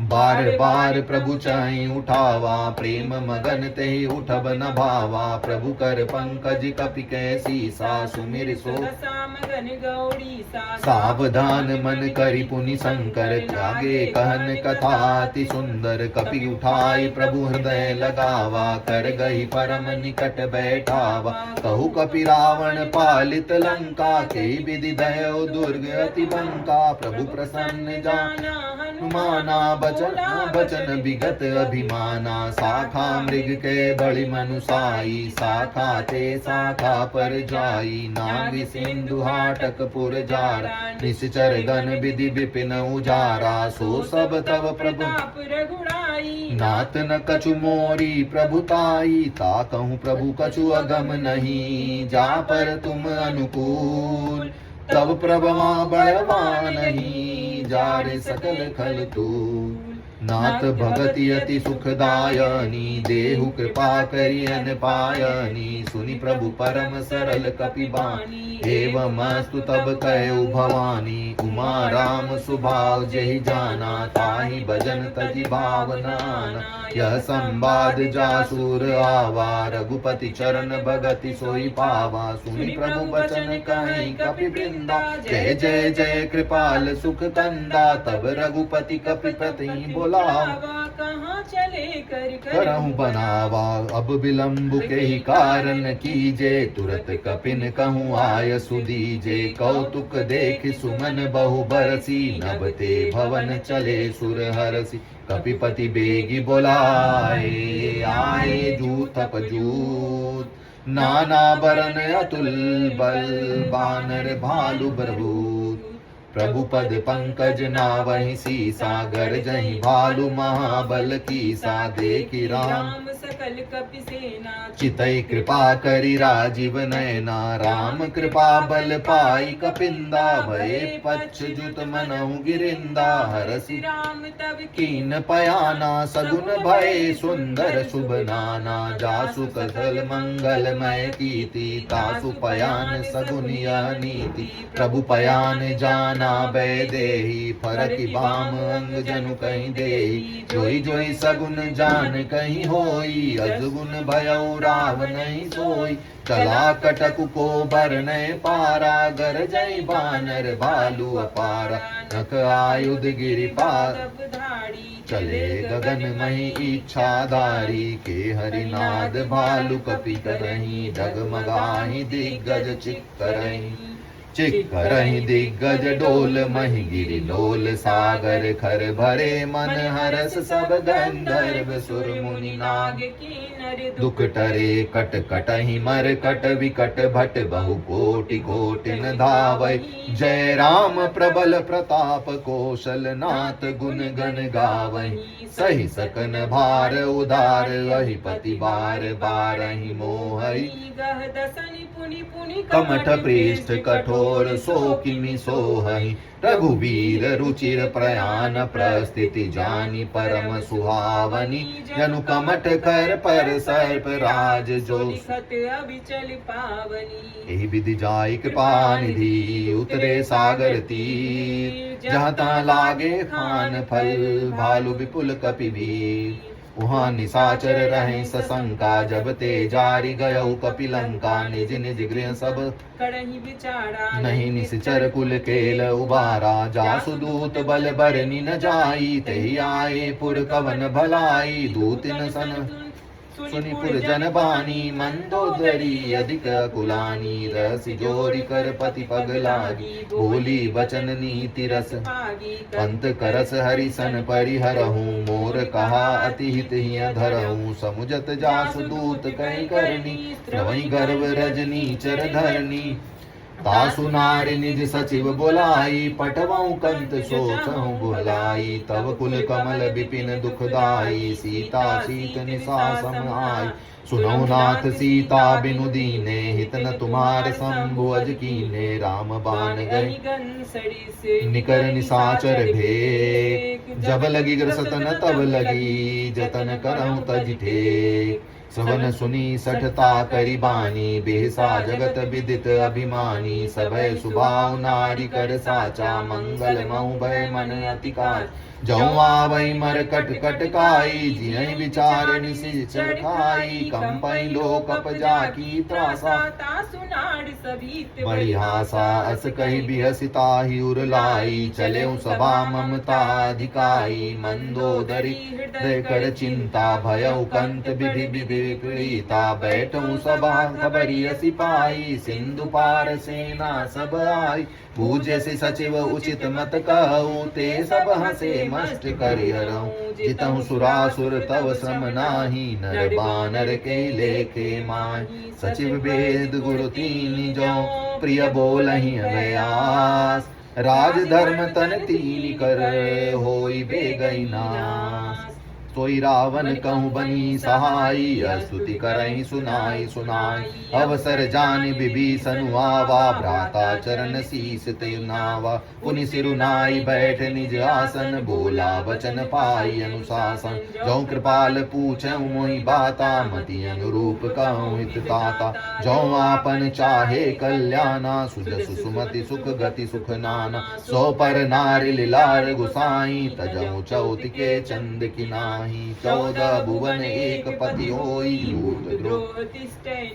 बार बार प्रभु चाहि उठावा, प्रेम मगन तेहि उठब न भावा। प्रभु कर पंकज कपि कैसी सा, सुमिर सो सहसा मगन गौड़ी सा। सावधान मन करि पुनि शंकर, त्यागे कहन कथा अति सुंदर। कपि उठाई प्रभु हृदय लगावा, कर गई परम निकट बैठावा। कहु कपि रावण पालित लंका, के विधि दयो दुर्ग अति बंका। प्रभु प्रसन्न जाना हनुमाना, बचन विगत अभिमाना। शाखा मृग के बड़ि मनुसाई, शाखा ते शाखा पर जाई। नाग सिंधु हाटक पुर जारा, निश्चर गण विधि विपिन उजारा। सो सब तब प्रताप रघुराई, नाथ न कछु मोरी प्रभुताई। ता कहूँ प्रभु कछु अगम नहीं, जा पर तुम अनुकूल। तब प्रभमा बड़वा नहीं, जारे सकल खल तूल। नाथ भगति अति सुखदायनी, देहु कृपा करियन पायनी। सुनि प्रभु परम सरल कपि बानी, एवमस्तु तब कयउ भवानी। उमा राम सुभाव जेहि जाना, ताहि भजन तजि भावनाना। यह संवाद जासुर आवा, रघुपति चरण भगति सोई पावा। सुनि प्रभु बचन कहि कपि वृंदा, जय जय जय कृपाल सुख कंदा। तब रघुपति कपि प्रति बोलावा, कहाँ चले कर करहु बनावा। अब विलंब के ही कारण कीजे, तुरत कपिन कहूँ आय सुदीजे। कौतुक देख सुमन बहु बरसी, नभते भवन चले सुर हरसी। कपिपति बेगी बोलाए, आए जूथप जूत। नाना बरन अतुल बल, बानर भालु बरभूत। प्रभु पद पंकज नावहि सीसा, गरजहि भालु महाबल कीसा। देखि राम सकल कपि सेना, चितई कृपा करि राजीव नयना। राम कृपा बल पाई कपिंदा, भये पच्छ जुत मनहु गिरिंदा। हरसि राम तब कीन पयाना, सगुन भय सुंदर शुभ नाना। जासु कसल मंगलमय कीर्ति, तासु पयान सगुन यह नीति। प्रभु पयान जाना बै देहि, फरकि बाम अंग जनु कहीं देहि। जोई जोई सगुन जान कहीं होई, अजगुन भयउ राव नहीं सोई। चला कटकु को बरनय पारा, गरजई बानर भालु अपारा। नख आयुध गिरिपाद चले गगन मही इच्छाधारी। के हरिनाद भालु कपि करहीं, डगमगाहि दिग्गज चिक्करहीं। चिक्करहीं दिग्गज डोल महि गिरि लोल। सागर खर भरे मन हरस, सब गंधर्व सुर मुनि नाग। दुख टरे कट कटहि मर कट, विकट भट बहु कोटि कोटि न धावै। जय राम प्रबल प्रताप कौशल, नाथ गुण गण गावहि। सहि सकन भार उदार, अहिपति बार बारहि मोहई। कमठ पृष्ठ कठोर, सो किमि सोहहि। रघुवीर रुचिर प्रयाण, प्रस्थिति जानि परम सुहावनी। जनु कमठ कर पर सर्प राज, जो अभिचल पावनी। एहि विधि जाई कृपा निधि, उतरे सागर तीर। जहाँ तहाँ लागे खान फल, भालु विपुल कपि वीर। वहाँ निशाचर रहे सशंका, जब ते जारी गयउ कपि लंका। निज निज गृह सब करहि विचारा, नहीं निश्चर कुल केल उबारा। जासु दूत बल बरनि न जाई, तेहि आए पुर कवन भलाई। दूतिन सन सुनि पुर जन बानी, मंदोदरी अधिक कुलानी। रसि जोरी कर पति पग लागी, बोली वचन नीति रस पंत करस हरिसन परिहरहूँ। मोर कहा अति हित हिय धरहूँ, समुझत जासु दूत कहि करनी। श्रवई गर्व रजनी चर धरनी, तासु नारि निज सचिव बोलाई। पटवऊ कंत सोचहु बुलाई, तब कुल कमल विपिन दुखदाई। सीता सीत निशा सम आई, सुनौ नाथ सीता बिनु दीने। हित न तुम्हार शंभु अज कीने, राम बाण गए निकर निशाचर भेक। जब लगी ग्रसतन तब लगी, जतन करहु तज ठेक। सवन सुनी सठता करी बानी, बेहसा जगत विदित अभिमानी। सभय सुभाव नारी कर साचा, मंगल महु भय मन अतिकार। जौ आवै मरकट कटकाई, जियहि विचार निशिचर खाई। कंपई लोक अपजाकी त्रासा, बड़ी हासा। अस कहि बिहसिताहि उरलाई, चलेउ सभा ममता अधिकाई। मंदोदरी हृदय कर चिंता, भयउ कंत विधि विपरीता। बैठऊ सभा खबरि सिपाही, सिंधु पार सेना सब आई। पूज्य से सचिव उचित मत कहूँ, ते सब हसे मस्त करि हरऊँ। जितहु सुरासुर तव सम नाही, नर बानर के लेखे माही। सचिव वेद गुरु तीन जो, प्रिय बोलहि अभयास। राज धर्म तन तीन कर, होई बेगई नास। सोई रावण कहूँ बनी सहाई, स्तुति करहि सुनाई सुनाई। अवसर जानि विभीषण आवा, भ्राता चरण शीस तेउ नावा। पुनि सिरुनाई बैठ निज आसन, बोला वचन पाई अनुशासन। जौ कृपाल पूछऊँ मोहि बाता, मति अनुरूप कहूँ हित ताता। जौ आपन चाहे कल्याणा, सुजसु सुमति सुख गति सुख नाना। सो पर नारि लिलार गुसाई, तजऊ चौति के चंद की नाही। 14 भुवन एक पति होई, भूत द्रोह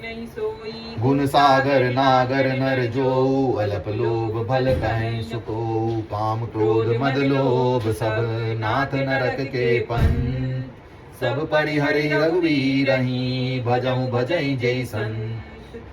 नहीं सोई। गुण सागर नागर नर जो, अल्प लोभ भल कहीं सुको। काम क्रोध मद लोभ सब, नाथ नरक के पन। सब परिहरि रघुवीरहि, भजहु भजई जैसन।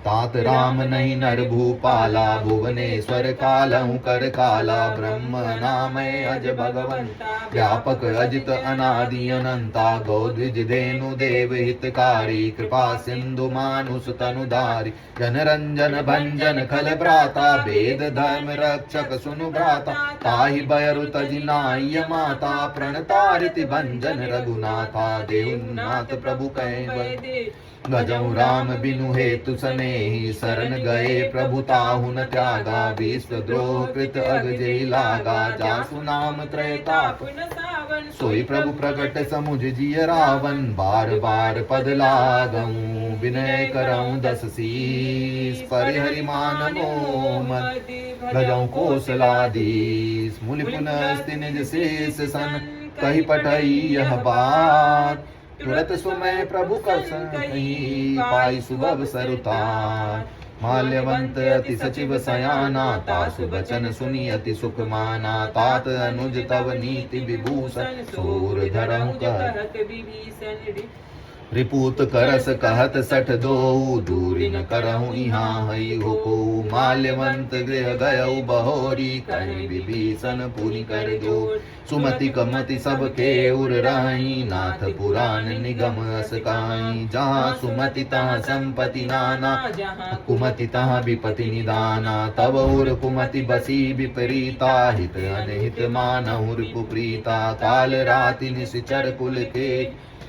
तात राम नहीं नर भूपाला, भुवनेश्वर कालहु कर काला। ब्रह्म नामय अज भगवंता, व्यापक अजित अनादि अनंता। गौद्विज धेनु देव हितकारी, कृपा सिंधु मानुष तनुधारी। जन रंजन भंजन खल भ्राता, वेद धर्म रक्षक सुनु भ्राता। ताहि बयरु तजि नाय माता, प्रणतारिति भंजन रघुनाथा। देहुनाथ प्रभु कहे गजऊ राम बिनु हेतु सनेहि, शरण गए प्रभु ताहु न त्यागा। विश्व द्रोह कृत अग जेहि लागा, जासु नाम त्रयताप सोई प्रभु प्रकट समुझ जिय रावण। बार बार पद लागऊँ, विनय करऊँ 10 शीस। परिहरि मान मोमद, गजऊ कौशलाधीश। मुनि पुनस्ति निज शेष सन, कहि पठई यह बात। तुरत सुमय प्रभु करसन कही, पाई सुबह सरुतार। माल्यवंत अति सचिव सयाना, तासु बचन सुनी अति सुख माना। तात अनुज तव नीति विभूषण, सूर धरहु कहत विभीषण। रिपुत करस कहत सठ दो, दूरी न करहु यहाँ हई हो को। माल्यवंत गृह गयऊ बहोरी, कहीं विभीषण पुनि कर दो। सुमति कमति सब के उर रही, नाथ पुराण निगम अस काई। जहाँ सुमति तहाँ संपति नाना, कुमति तहाँ विपति निदाना। तब उर कुमति बसी विपरीता, हित अनहित मानहु रिपुप्रीता। काल राति निश्चर कुल के,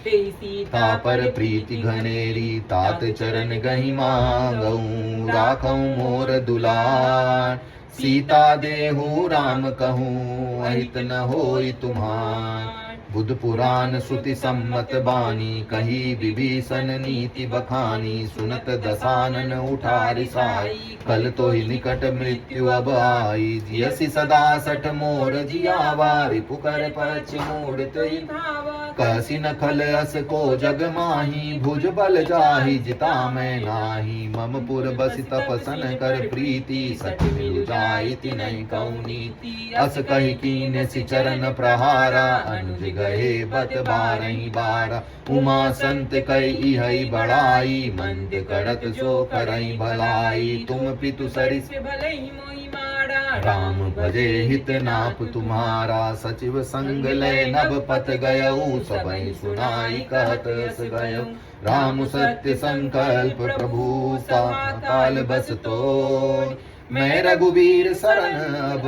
सीता पर प्रीति घनेरी। तात चरण गहि मांगऊँ, राखऊँ मोर दुलार। सीता देहु राम कहूँ, अहित न होई तुम्हार। बुध पुराण श्रुति सम्मत बानी, कही विभीषण नीति बखानी। सुनत दसानन उठारि साई, कल तो ही निकट मृत्यु अब आई। जियसि सदा सठ मोर जियावा, रिपु कर पछ मूढ़त धावा। कसी न खल अस को जग माही, भुज बल जाहि जिता मैं नाही। मम पुर बसि तपसन कर प्रीति, सठ मिलु जाहि तिनहि कौ नीति। अस कहि कीन्ह सि चरण प्रहारा, अनुज गए बत बारहि बारा। उमा संत कई हई बड़ाई, मंद करत सो करई भलाई। तुम पितु सरिस भलहि मोहि मारा, राम भजे हित नाप तुम्हारा। सचिव संग लय नभ पथ गयऊ, सबहि सुनाई कहत अस गयऊ। राम सत्य संकल्प प्रभु, काल बस तो मैं रघुबीर शरण अब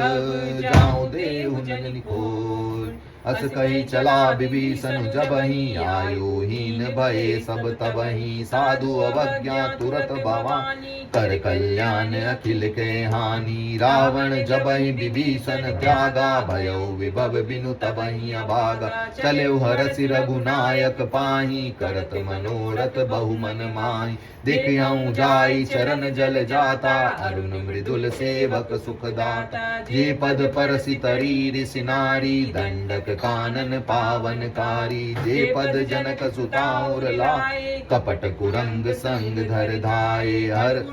जाऊं देहु जननी खोर। अस कही चला विभीषण जबहि आयुहीन भये सब तबहि साधु अवज्ञा तुरत भवानी कर कल्याण अखिल के हानि। रावण जबहि विभीषण त्यागा भयो विभव बिनु तबहि अभागा। चलेउ हरषि रघुनायक पाहि करत मनोरथ बहु मन माहि। देखियऊ जाई चरण जल जाता अरुण मृदुल सेवक सुखदाता। जे पद परसि तरी ऋषि नारी दंडक कानन पावनकारी। जे पद जनक सुताउर लाए कपट कुरंग संग धर धाये। हर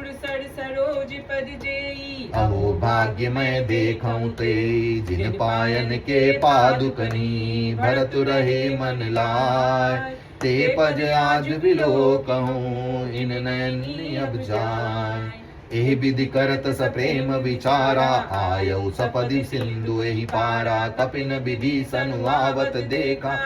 सरोज पद जेई अहो भाग्य मैं देखऊं ते जिन पायन के पादुकनी भरत रहे मन लाय। ते पज आज बिलोकहूँ इन नयन अब जाय। एहि विधि करत सप्रेम विचारा आयौ सपदि सिंधु एहि पारा। कपिन विभीषण आवत देखा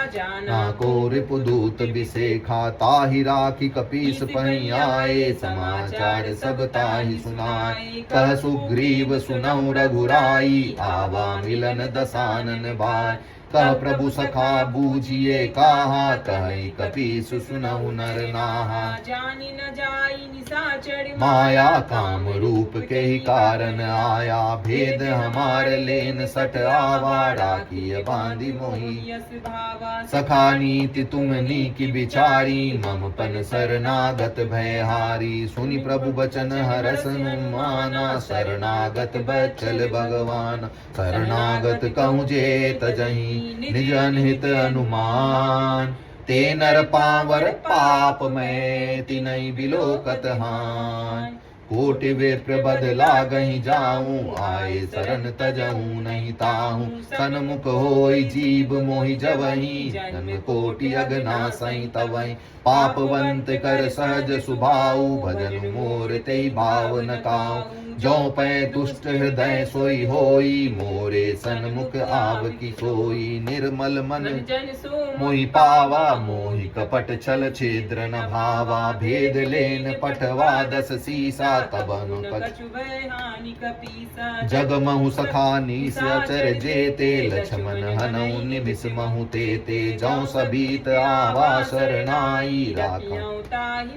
ना को रिपुदूत बिसेखा। ताहि राखी कपीस पहि आए समाचार सब ताहि सुनाए। कह सुग्रीव सुनौ रघुराई आवा मिलन दसानन भाई। कह प्रभु सखा बूझिए काहा कहि कपीस सुनौ नर नाहा। जानी न जाई निशाचर माया काम रूप के ही कारण आया। भेद हमार लेन सट आवा राखी बांधी मोही। यस भावा सखा नीति तुम नीकी बिचारी मम पन शरणागत भयहारी। सुनि प्रभु बचन हरस माना शरणागत बचल भगवान। शरणागत कहूँ जे तजहि निज अनहित अनुमान। ते नर पावर पाप में तिनहि बिलोकत हान। कोटि विप्र बदला गहि जाऊं आए शरण तजऊं नहीं ताहूं। सन्मुख होई जीव मोहि जवहि जन्म कोटि अगना सही तवहि। पापवंत कर सहज सुभाऊ भजन मोर तेहि भाव न काऊ। जो पै तुष्ट हृदय सोई होई मोरे सन्मुख आव की सोई। निर्मल मन जन सो मोहि पावा मोहि कपट छल छिद्र न भावा। भेद लेन पठवा दस सीसा तब अनु कछु भय हानि कपीसा। जग महु सखा नीस अचर जेते लक्ष्मण हनऊ निमिष महु तेते। जौ सबीत आवा शरणाई राखऊं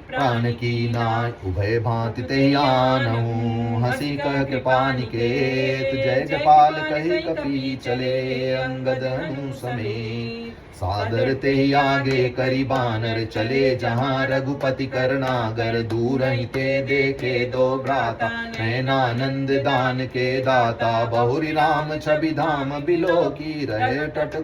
प्राण की नाय। उभय भांति तेहि आनहु हंसी कह कृपा निकेत। जय जपाल कहि कपी चले अंगद हनु समेत। सादर ते आगे करी बानर चले जहाँ रघुपति करनागर। दूर ही ते देखे दो भ्राता नैनानंद दान के दाता। बहुरी राम छवि धाम बिलो की रहे टट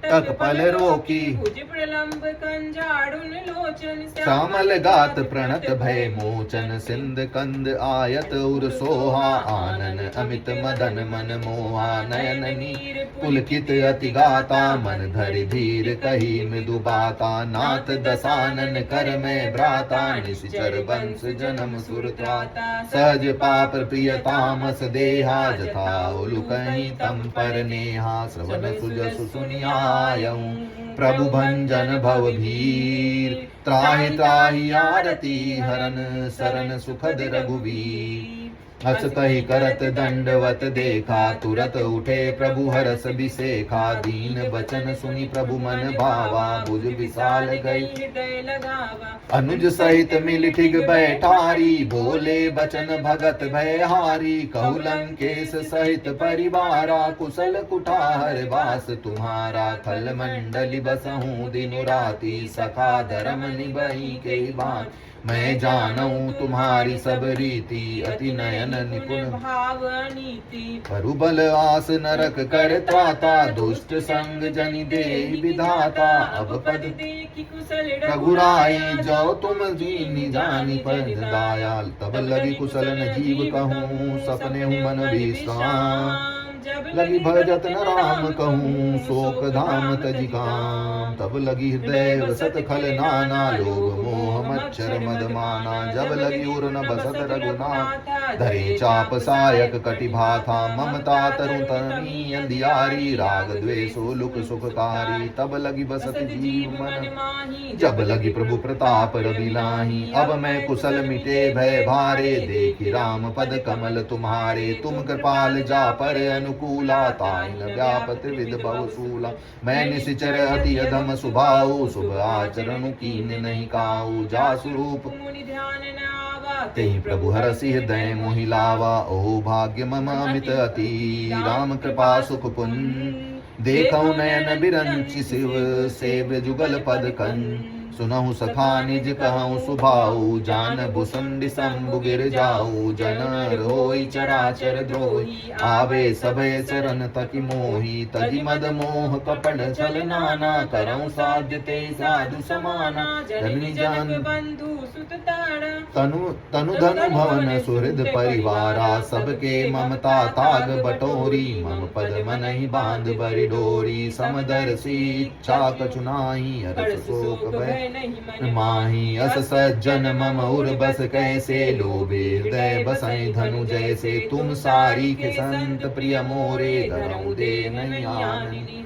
तक पल रोकी। भुज प्रलंब कंजाड़ुन लोचन श्यामल गात प्रणत भय मोचन। सिंध कंद आयत उर सोहा आनन अमित मदन मन मोहा। नयन नीर पुलकित अति गाता मन धरि धीर कही मृदु बाता। नाथ दसानन कर में भ्राता निश्चर वंश जन्म सुरत्राता। सहज पाप प्रिय तामस देहा जथा उलु कहीं तम पर नेहा। श्रवण सुजसु सुनियायऊं प्रभु भंजन भव भीर। त्राहि त्राहि आरती हरन शरण सुखद रघुवीर। हस कही करत दंडवत देखा तुरत उठे प्रभु हरस बिसेखा। दीन वचन सुनि प्रभु मन भावा भुज विशाल गई हृदय लगावा। अनुज सहित मिल ठिग बैठारी बोले बचन भगत भयहारी। कहु लंकेश सहित परिवारा कुशल कुठार वास तुम्हारा। खल मंडली बसहूँ दिनु राति सखा धर्म निभई के बान। मैं जानऊं तुम्हारी सब रीति अति नयन निपुण भाव नीति। परुबल आस नरक कर त्राता दुष्ट संग जनि दे विधाता। अब पद देखि कुशल रघुराई जो तुम जीनी जानी पद दयाल। तब लगी कुशल न जीव कहूँ सपने हूँ मन विश्राम। जब लगी भजत न राम कहूँ शोक धाम तजि काम। तब लगी हृदय वसत खल नाना लोभ मोह मच्छर मद माना। जब लगी उर न बसत रघुनाथ धरे चाप सायक कटि भाथा। ममता तरु तनी अंधियारी राग द्वेषो लुक सुखकारी। तब लगी बसत जीव मन माही जब लगी प्रभु प्रताप रवि लाही। अब मैं कुशल मिटे भय भारे देखी राम पद कमल तुम्हारे। तुम कृपाल जा पर अनुकूला ताई न व्यापत विद बहुसूला। मैं निशिचर अति अधम सुभाऊ शुभ आचरण कीन नहीं काऊ। जा स्वरूप मुनि ध्यान न आवा तेहि प्रभु हरसि हृदय मोहि लावा। ओ भाग्य मम अमित अति राम कृपा सुख पुन। देखौ नयन बिरंचि शिव सेव जुगल पद कन। सुनहु सखा निज कहूँ सुभाऊ जान भुसंडि शंभु गिर जाऊ। जन रोई चराचर द्रोही आवे सभय चरण तकि मोही। तजि मद मोह कपट छल नाना करऊँ साध्य ते साधु समाना। जननी जनक बंधु सुत तारा तनु तनु धनु भवन सुहृद परिवारा। सबके ममता ताग बटोरी मम पद मनहि बांध बरि डोरी। समदर्शी इच्छा कछु नाहि अरस शोक भय नहीं माही। अस सज्जन मम उर बस कैसे लोभे हृदय बसई धनु जैसे। तुम सारी के संत प्रिय मोरे धरऊ दे नहीं आननी।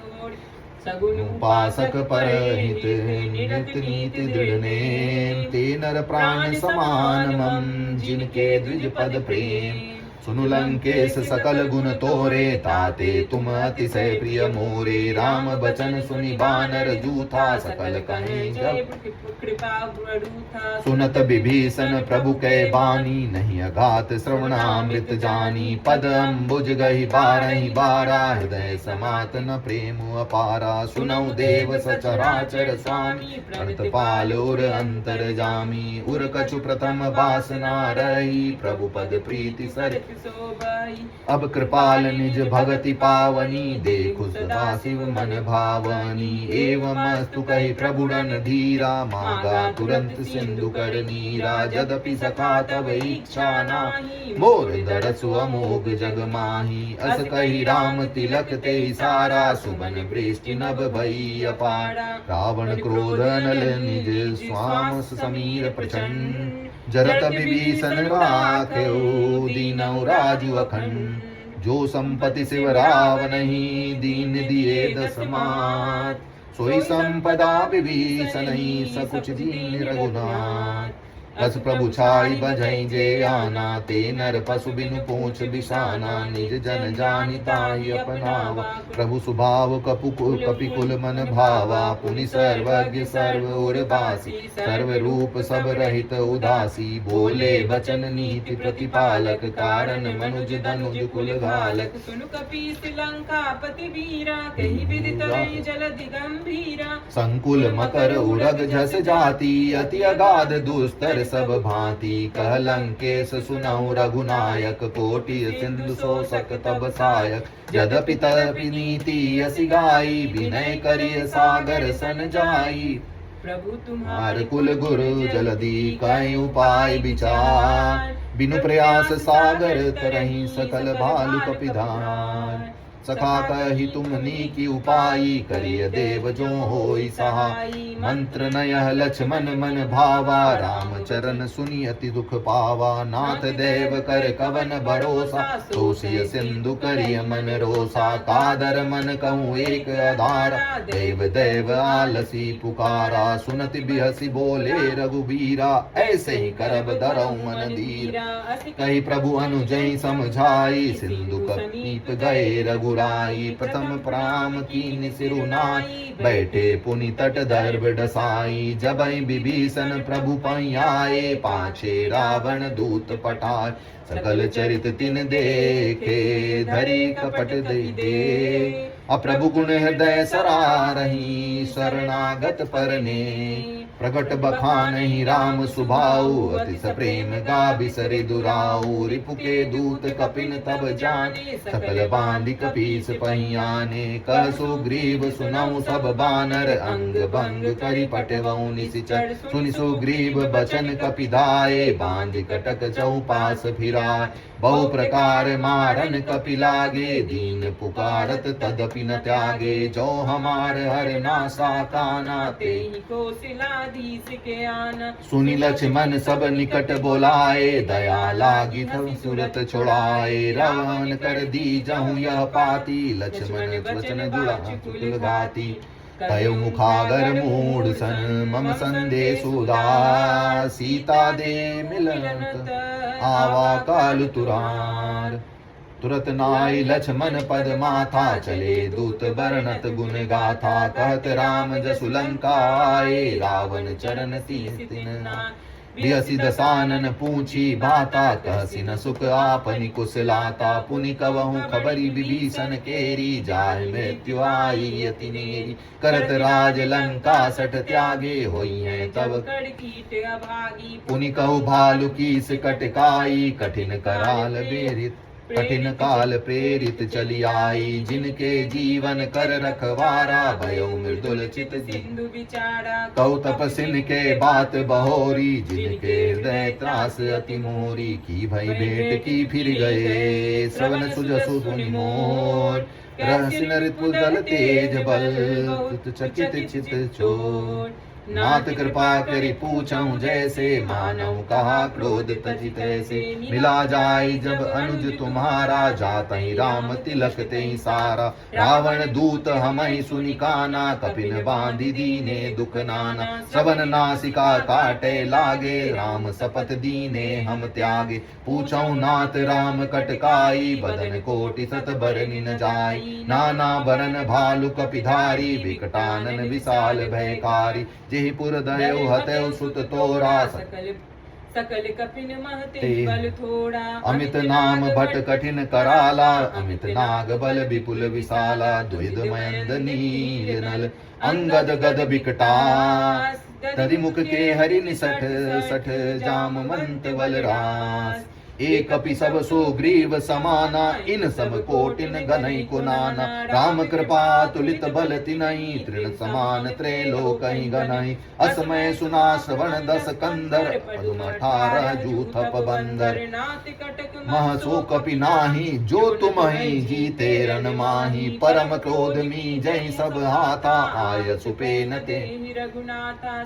सगुन उपासक पर हित निरत नीति दृढ़ नेम। ते नर प्राण समान मम जिनके द्विज पद प्रेम। सुनु लंकेश सकल गुण तोरे ताते तुम अतिशय प्रिय मोरे। राम बचन सुनि बानर जूथा सकल कहें जब कृपा बड़ूथा। सुनत विभीषण प्रभु कै बानी नहीं अघात श्रवणामृत जानी। पद अम्बुज गहि बारहि बारा हृदय समात न प्रेम अपारा। सुनऊ देव सचराचर स्वामी प्रणत पाल उर अंतर जामी। उर कछु प्रथम वासना रही प्रभु पद प्रीति सर सोबाई। अब कृपाल निज भगति पावनी देखु सदा शिव मन भावनी। एवं अस्तु कहि प्रभुरन धीरा मांगा तुरंत सिंधु कर नीरा। यद्यपि सखा तब इच्छा नाही मोर दरसु अमोघ जग माही। अस कहि राम तिलक ते सारा सुबन वृष्टि नभ भई अपारा। रावण क्रोध नल निज स्वाम समीर प्रचंड। जरत विभीषण राख्यो दीनौ राजु अखंड। जो संपत्ति शिव रावणहि दीन दिए दस मात। सोई संपदा विभीषण सकुच दीन रघुनाथ। बस प्रभु छाई बजई जे आना ते नर पशु बिनु पूछ बिसाना। निज जन जानि ताहि अपनावा प्रभु स्वभाव कपिकुल मन भावा। पुनि सर्वज्ञ सर्व उर्वासी सर्व रूप सब रहित उदासी। बोले बचन नीति प्रतिपालक कारण मनुज धनुज कुल घालक। सुनु कपीस लंकापति वीरा कहि विदित जलधि गंभीरा। संकुल मकर उरग झस जाति अति अगाध दुस्तर सब भांति। कह लंकेश सुनऊ रघुनायक कोटि सिंधु शोषक तब सायक। यद्यपि तपि नीति असि गाई विनय करिय सागर सन जाई। प्रभु तुम्हार कुल गुरु जलधि कई उपाय विचार। बिनु प्रयास सागर तरहि सकल भालु कपिधार। सखा कहि तुम नीकी उपाई करिय देव जो होई सहाय। मंत्र नयह लक्ष्मण मन भावा राम चरण सुनि अति दुख पावा। नाथ देव कर कवन भरोसा तोषिय सिंधु करिय मन रोसा। कादर मन कहूँ एक आधार देव देव आलसी पुकारा। सुनति बिहसी बोले रघुबीरा ऐसे ही करब धरऊ मन धीरा। कही प्रभु अनुजय समझाई सिंधु कपीप गए रघु रघुराई। प्रथम प्राम कीन सिरुनाई बैठे पुनि तट दर्भ डसाई। जबहि विभीषण प्रभु पै आए पाछे रावण दूत पठाए। सकल चरित तिन देखे धरि कपट दे। अप्रभु गुण हृदय सरारहि शरणागत परने। प्रगट बखानहि राम सुभाऊ अतिस प्रेम गा बिसरि दुराऊ। रिपु के दूत कपिन तब जाने सकल बांधि कपीस पहियाने। कह सुग्रीव सुनऊ सब बानर अंग भंग करि पटवऊ निशिचर। सुनि सुग्रीव बचन कपिधाए बांधि कटक चौपास फिराय। बहु प्रकार मारन कपि लागे, दीन पुकारत तदपि न त्यागे। जो हमार हर नासा काना, ते तेहि कौशलाधीश के आना। सुनि लक्ष्मण सब निकट बोलाए, दया लागी तब सुरत छुड़ाए। रावण कर दी जहु यह पाती, लक्ष्मण वचन जुड़ा चुकुल घाती। कयो मुखागर मूढ़ सन, मम संदेश उदार। सीता दे मिलत आवा काल तुरार। तुरत नाई लक्ष्मण पद माथा, चले दूत बरनत गुण गाथा। कहत राम जसु लंका आए, रावण चरण तीन नाय। बियसि दसानन पूछी बाता, कहसि न सुख आपनि कुशलाता। पुनि कवहु खबरि विभीषण केरी, जाहि मृत्यु आई अति नेरी। करत राज लंका सठ त्यागे, होइए तब कड़ कीट अभागी। पुनि कहु भालु कीस कटकाई, कठिन कराल बेरित कठिन काल प्रेरित चली आई। जिनके जीवन कर रखवारा, भयो मृदुल चित सिंधु विचारा। कहु तपसिन के बात बहोरी, जिनके हृदय त्रास अति मोरी। की भई भेंट की फिर गए, श्रवण सुजसु सुनि मोर। रहस्य नृपु दल तेज बल, बहुत चकित चित चोर। नाथ कृपा करि पूछऊं जैसे, मानव कहा क्रोध तजि तैसे। मिला जाय जब अनुज तुम्हारा, जातहि राम तिलक तेहि सारा। रावण दूत हमहि सुनि काना, कपिन बांधि दीने दुख नाना। श्रवण नासिका काटे लागे, राम शपथ दीने हम त्यागे। पूछऊं नाथ राम कटकाई, बदन कोटि सत बरनि न जाई। नाना बरन भालु कपिधारी, विकटानन विशाल भयकारी। जेहि पुर दयौ हतौ सुत तोरा, सकल कपिन महते बल थोड़ा। अमित नाम भट कठिन कराला, अमित नाग बल विपुल विशाला। द्विध मयंद नील नल, अंगद गद विकटास। तरिमुख के हरि निसठ, सठ जामवंत बल रास। एक कपि सब सुग्रीव समाना, इन सब कोटिन गनई कुनाना। राम कृपा तुलित बल तिनहि, तृण समान त्रैलोकहि गनहि। असमय सुना श्रवण दस कंदर, पदुम 18 जूथप बंदर। मह सो कपि नाही, जो तुमहि जीते रण माही। परम क्रोध मी जय सब हाथा, आय सुपेन ते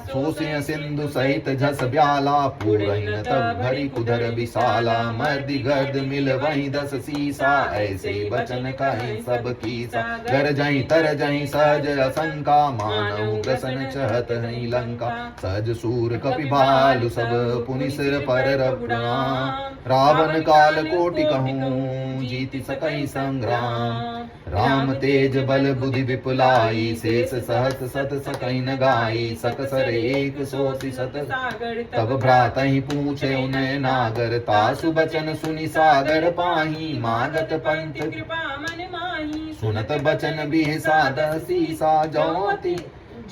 सोसिय सिंधु सहित झस ब्याला। पूरन तब भरी कुधर विशाला, मर्दि गर्द मिल वही 10 सीसा। ऐसे बचन कहीं सब कीसा, गर जहीं तर जहीं सहज असंका। मानव ग्रसन चहत हई लंका, सहज सूर कपि भालु सब। पुनि सिर पर रघुराम, रावण काल कोटि कहूँ, जीति सकई संग्राम। राम तेज बल बुद्धि विपुलाई, शेष सहस सत सकई न गाई। सकसर एक सोति सत सागर, तब भ्रातहि पूछे उनय नागर। तासु बचन सुनि सागर पाही, मागत पंथ कृपा मन माही। सुनत बचन बिहसा सीसा।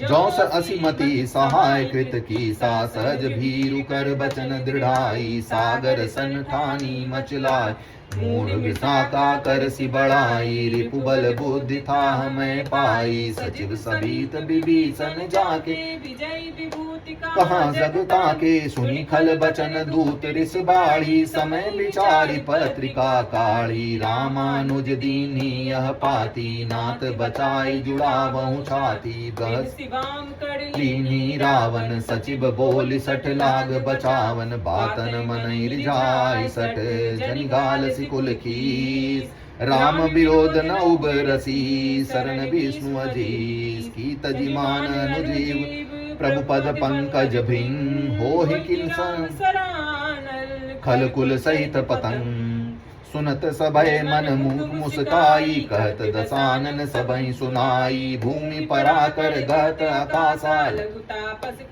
जौस असीमति सहाय कृत कीसा, सहज भीरु कर बचन दृढ़ाई। सागर सन ठानी मचलाय, मूढ़ विशाखा कर सी बढ़ाई। रिपु बल बुद्धि था हमें पाई, सचिव सहित विभीषण जाके। विजय विभूति कहाँ जगता के, सुनी खल बचन दूत रिस बाढ़ी। समय विचारी पत्रिका काढ़ी, रामानुज दीनी यह पाती। नाथ बचाई जुड़ावहु छाती, बस लीनी रावण। सचिव बोल सठ लाग बचावन, बातन मनई रिझाई सठ। जनि गाल कुल कीस, राम विरोध न उबरसी। शरण विष्णु अजीस, की तजि मान अनुजीव। प्रभु पद पंकज भिन्न, होहि किन खल कुल सहित पतंग। सुनत सबय मन मुस्काई, कहत दसानन सबहि सुनाई। भूमि पराकर गत आकाशा,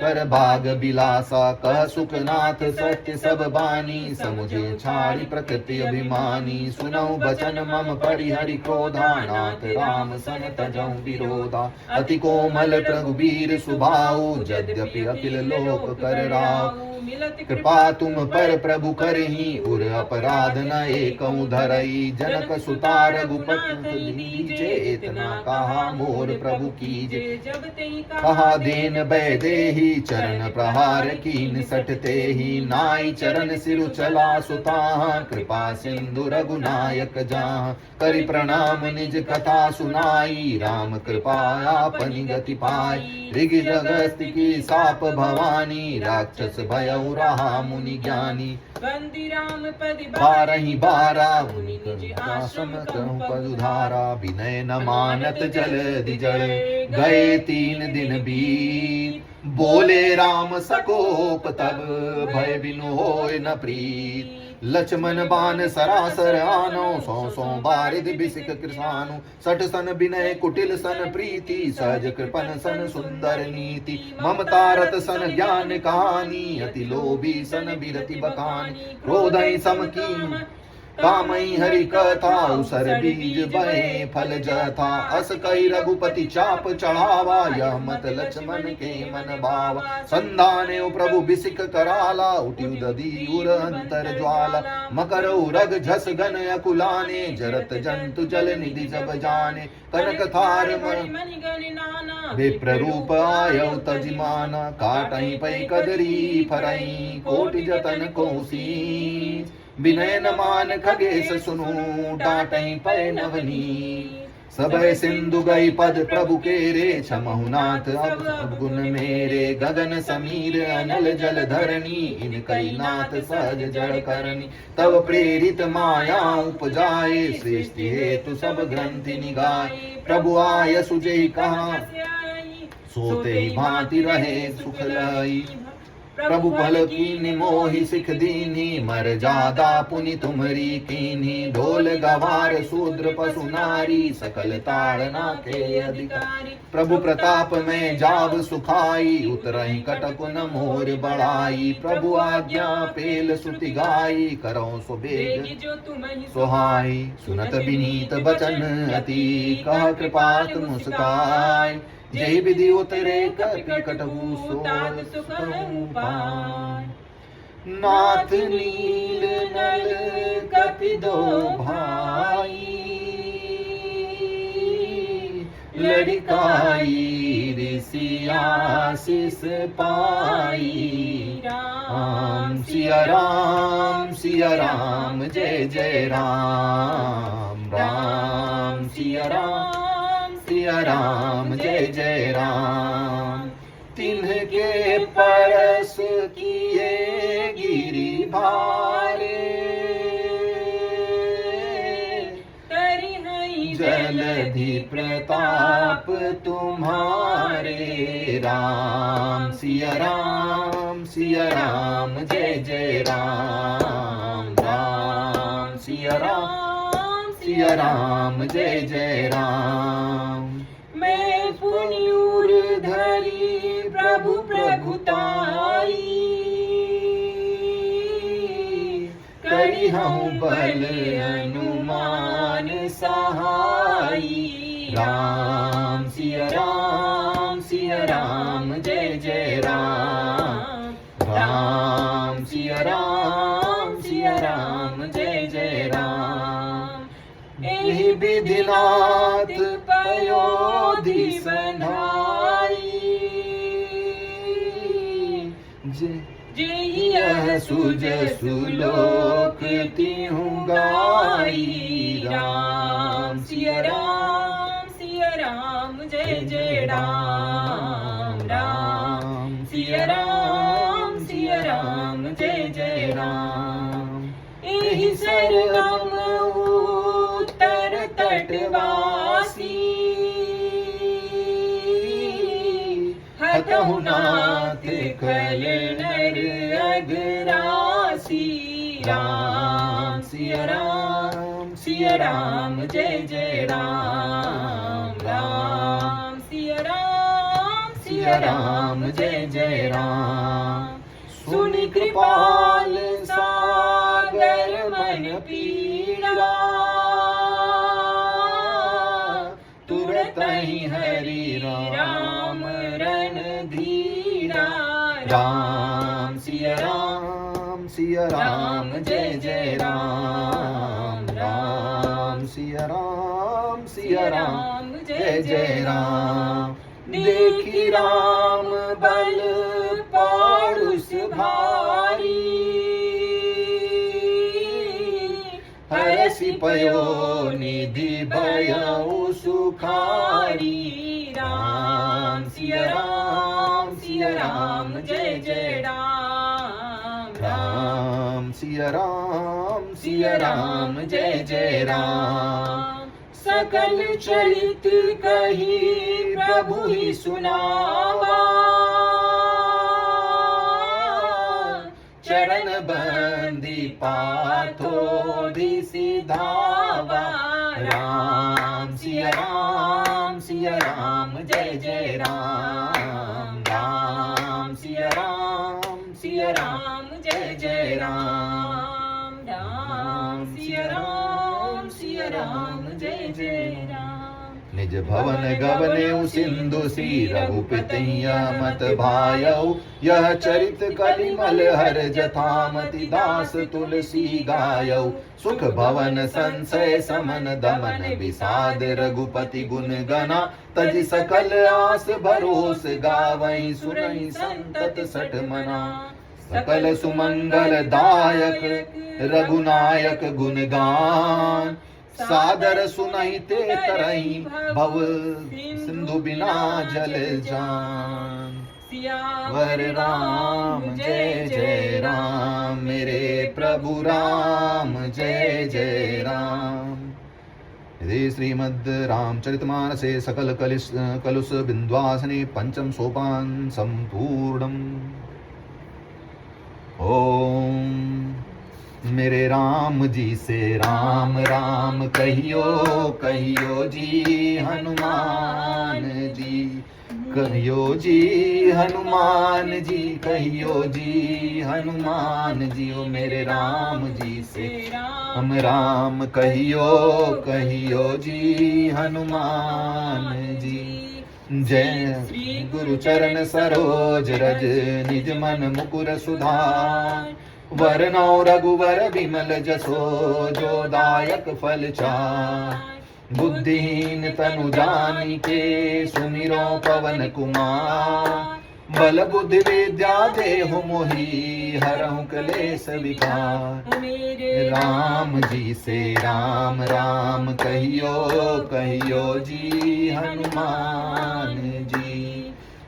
कर भाग बिलासा। कह सुखनाथ सत्य सब बानी, समुझे छाड़ी प्रकृति अभिमानी। सुनऊ बचन मम परिहरि क्रोधा, नाथ राम सन तजऊ विरोधा। अति कोमल रघुबीर सुभाऊ, यद्यपि अखिल लोक कर राव। मिलत कृपा तुम पर प्रभु करही उर अपराध न एकऊ धरई। जनक सुता रघुपति दीजे इतना कहा मोर प्रभु कीजे। जब तेहि कहा देन बैदेही चरण प्रहार कीन सटते ही। नाई चरण सिरु चला सुता कृपा सिंधु रघुनायक जहाँ। करि प्रणाम निज कथा सुनाई राम कृपा आपनि गति पाई। ऋग जगस्ति की साप भवानी राक्षस भयउ रहा मुनि ज्ञानी। बंदी राम पद बारही बारा मुनि निज आश्रम कहूँ पदुधारा। विनय न मानत जल दिजड़ गए 3 दिन बीत। बोले राम सकोप तब भय बिनु होय न प्रीत। लक्ष्मण बान सरासर आनो 100 बारिद बिसिक कृसानु। 60 सन विनय कुटिल सन प्रीति सहज कृपन सन सुंदर नीति। ममता रत सन ज्ञान कहानी अति लोभी सन बिरति बखानी। क्रोधई सम कीन कामई हरि कथा उसर बीज बहे फल जथा। अस कई रघुपति चाप चढ़ावा यह मत लक्ष्मण के मन भावा। संधाने प्रभु बिसिक कराला उठी दधी उर अंतर ज्वाला। मकर उरग झस गन अकुलाने जरत जंतु जल निधि जब जाने। कनक थार विप्र रूप आयौ तजिमाना। काटहि पै कदरी फरई कोटि जतन कोसी। विनय न मान खगेश सुनु डांटहि पै नवनी। सबय सिंधु गई पद प्रभु केरे क्षमहु नाथ अब गुण मेरे। गगन समीर अनल जल धरणी इन कई नाथ सहज जड़ करनी। तब प्रेरित माया उपजाए सृष्टि हेतु सब ग्रंथि निगाए। प्रभु आय सुजै कहा सोते ही भांति रहे सुख लाई। प्रभु फल कीन्हि मोहि सिख दीन्हि मर जादा पुनि तुमरी कीन्हि। ढोल गवार शूद्र पशु नारी सकल ताड़ना के अधिकारी। प्रभु प्रताप में जाव सुखाई उतरहि कटक न मोर बढ़ाई। प्रभु आज्ञा पेल सुति गाई करो सुबेग सुहाई। सुनत विनीत बचन अति कह कृपा मुस्काई। जय विधि उतरे कपि कटहु सोत सुखहु पाय। नाथ नील नल कपि दो भाई लड़काई ऋषि आशीष पाई। राम सिया राम जय जय राम। राम सिया राम जय जय राम। तिन्हके परस किए गिरि भारे जलधि प्रताप तुम्हारे। राम सिया राम जय जय राम। राम सिया राम जय जय राम। मैं पुण्यूर धरी प्रभु प्रभुताई करी हूँ बल अनुमान सहाई। राम सिया राम जय जय राम। राम सिया राम जय जय राम। एहि विधिनाथ पयोधि बनाई जेहि सुज सुलोक तिहु गाई। राम सिया राम जय जय राम। राम सिया राम जय जय राम। एहि सरगम उत्तर तटवासी हतहु नाथ खल नर अगरासी। राम सिया राम जय जय राम। राम सिया राम जय जय राम। सुनि कृपाल सागर मन पीड़ा तुरतहि हरि राम रण धीरा। राम सिया सिया राम जय जय राम, राम सिया राम जय जय राम। देखी राम बल पौरुष भारी, हरसि पयो निधि भयउ सुखारी। राम सिया राम जय जय राम, राम सिया राम जय जय राम। सकल चरित कही प्रभु ही सुनावा, चरण बंदी पाथोधि सिधावा। राम सिया राम जय जय राम, राम सिया राम जय जय राम, राम सिया राम जय जय राम। निज भवन गवनेउ सिंधु सी रघुपतिया मत भायउ, यह चरित कलिमल हर जथामति दास तुलसी गायउ। सुख भवन संशय समन दमन विषाद रघुपति गुण गना, तज सकल आस भरोस गावई सुनई संतत सठ मना। सकल सुमंगल दायक रघुनायक गुण गान, सादर सुनई ते तरई भव सिंधु बिना जल जान। वर राम जय जय राम, मेरे प्रभु राम जय जय राम। यदि श्रीमद् रामचरितमानसे सकल कलुष बिंद्वासने पंचम सोपान संपूर्णम। ओम मेरे राम जी से राम राम कहियो कहियो जी हनुमान जी, कहियो जी हनुमान जी, कहियो जी हनुमान जी। ओ मेरे राम जी से हम राम कहियो कहियो जी हनुमान जी। जय श्री गुरु चरण सरोज रज, निज मन मुकुर सुधार। वरनौ रघुवर बिमल जसो, जो दायक फल चार। बुद्धिहीन तनु जानिके, सुमिरो पवन कुमार। बल बुद्धि विद्या देहु मोहि, हरहु क्लेश विकार। राम जी से राम राम कहियो कहियो जी हनुमान जी।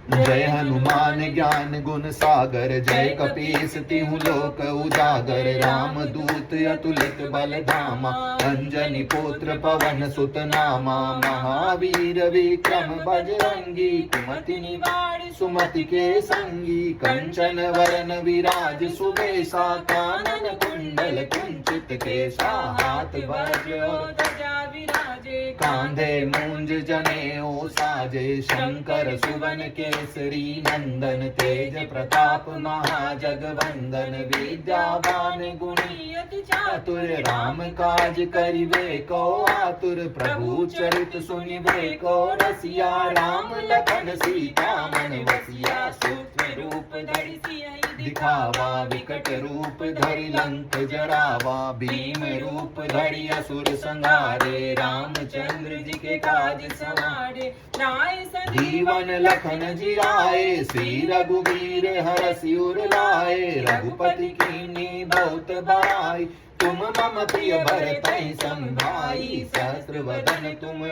जय हनुमान ज्ञान गुण सागर, जय कपीस तिहु लोक उजागर। राम दूत अतुलित बल धामा, अंजनी पुत्र पवन सुत नामा। महावीर विक्रम बजरंगी, कुमति निवार सुमति के संगी। कंचन वरन विराज सुबेसा, कानन कुंडल कुंचित केसा। हाथ वज्र ध्वजा विराजे, कांधे मूंज जनेऊ साजे। शंकर सुवन केसरी नंदन, तेज प्रताप महाजगवंदन। विद्यावान गुणी अति चातुर, राम काज करिबे को आतुर। प्रभु चरित सुनिबे को रसिया, राम लखन सीता मन बसिया। सूक्ष्म रूप धरि सियहि दिखावा, विकट रूप धरि लंक जरावा। भीम रूप धरि असुर संहारे, रामचंद्र जी के काज सवारे। लाए जीवन लखन जियाए, श्री रघुवीर हरषि उर लाए। रघुपति कीन्ही बहुत बड़ाई, तुम मम प्रिय भरतहि संभाई। सहस्र वदन तुम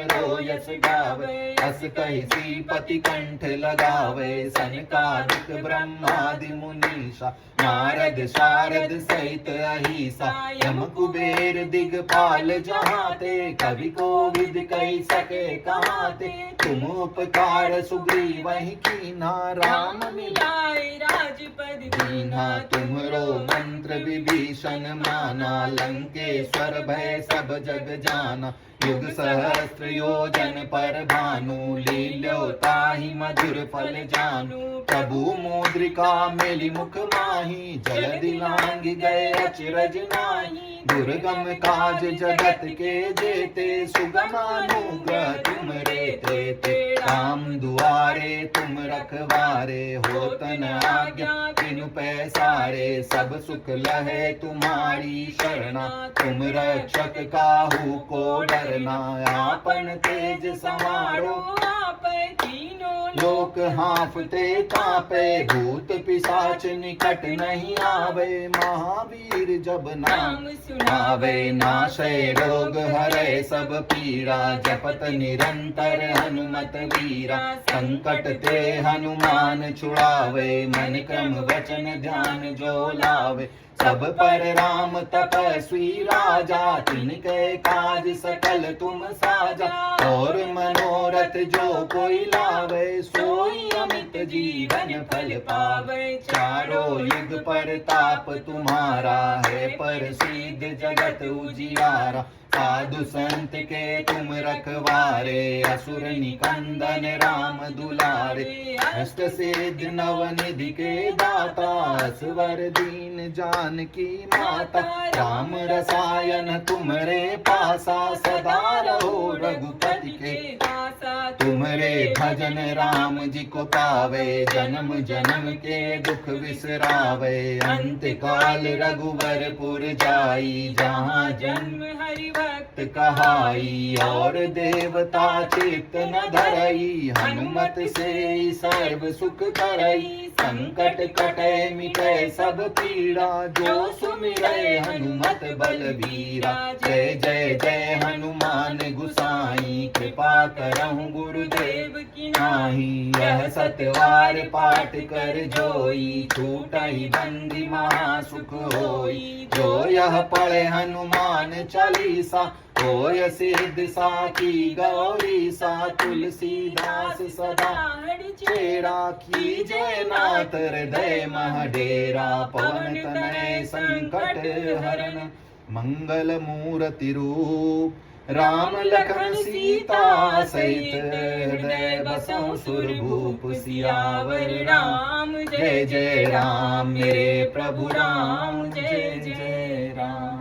यश गावे, अस कहि श्रीपति कंठ लगावे। सनकादिक ब्रह्मादि मुनीषा, नारद शारद सहित अहिसा। यम कुबेर दिगपाल जहाते, कवि कोविद कहि सके कहाते। तुम उपकार सुग्रीवहि कीन्हा, राम मिलाए राजपद दीन्हा। तुमरो मंत्र विभीषण माना, लंकेश्वर भय सब जग जाना। युग सहस्त्र योजन पर भानु, लील्योताहि मधुर फल जानू। प्रभु मुद्रिका मेली मुख माही, जलधि लांघ गए अचरज नाही। दुर्गम काज जगत के जेते, सुगम अनुग्रह तुमरे तेते। राम दुआरे तुम रखवारे, होतन आज्ञा बिनु पैसारे। सब सुख लहे तुम्हारी शरणा, तुम रक्षक काहू को डरना। आपन तेज संवारो आप तीनों लोक हांफते कांपे, भूत पिशाच निकट नहीं आवे। महावीर जब नाम सुनावे, नाशे रोग हरे सब पीरा। जपत निरंतर हनुमत वीरा, संकट ते हनुमान छुड़ावे। मन क्रम वचन ध्यान जो लावे, सब पर राम तपस्वी राजा। तिनके काज सकल तुम साजा, और मनोरथ जो कोई लावे। सोई अमित जीवन फल पावे, चारों युग पर ताप तुम्हारा है। प्रसिद्ध जगत उजियारा, साधु संत के तुम रखवारे। असुर निकंदन राम दुलारे, अष्ट सिद्धि नव निधि के दाता। असवर दीन जानकी माता, राम रसायन तुमरे पासा। सदा रहो रघुपति के दासा, तुमरे भजन राम जी को पावे। जन्म जन्म के दुख बिसरावे, अंत काल रघुवरपुर जाई। जहाँ जन्म हरि भक्त कहाई, और देवता चित्त न धरई। हनुमत से सर्व सुख करई, संकट कटे मिटे सब पीड़ा। जो सुमिरै हनुमत बलबीरा, जय जय जय हनुमान गुसाई। कृपा करहु गुरुदेव की नाही, यह सतवार पाठ कर जोई। छूटहि बंदी महासुख होई, जो यह पढ़े हनुमान चालीसा। होय सिद्ध साखी गौरी सा, तुलसीदास सदा चेरा। कीजय नाथ हृदय मह डेरा, पवन तनय संकट हरन। मंगल मूर्ति रूप, राम लखन सीता सहित। हृदय बसहु सुरभूप, सियावर राम जय जय राम। मेरे प्रभु राम जय जय राम।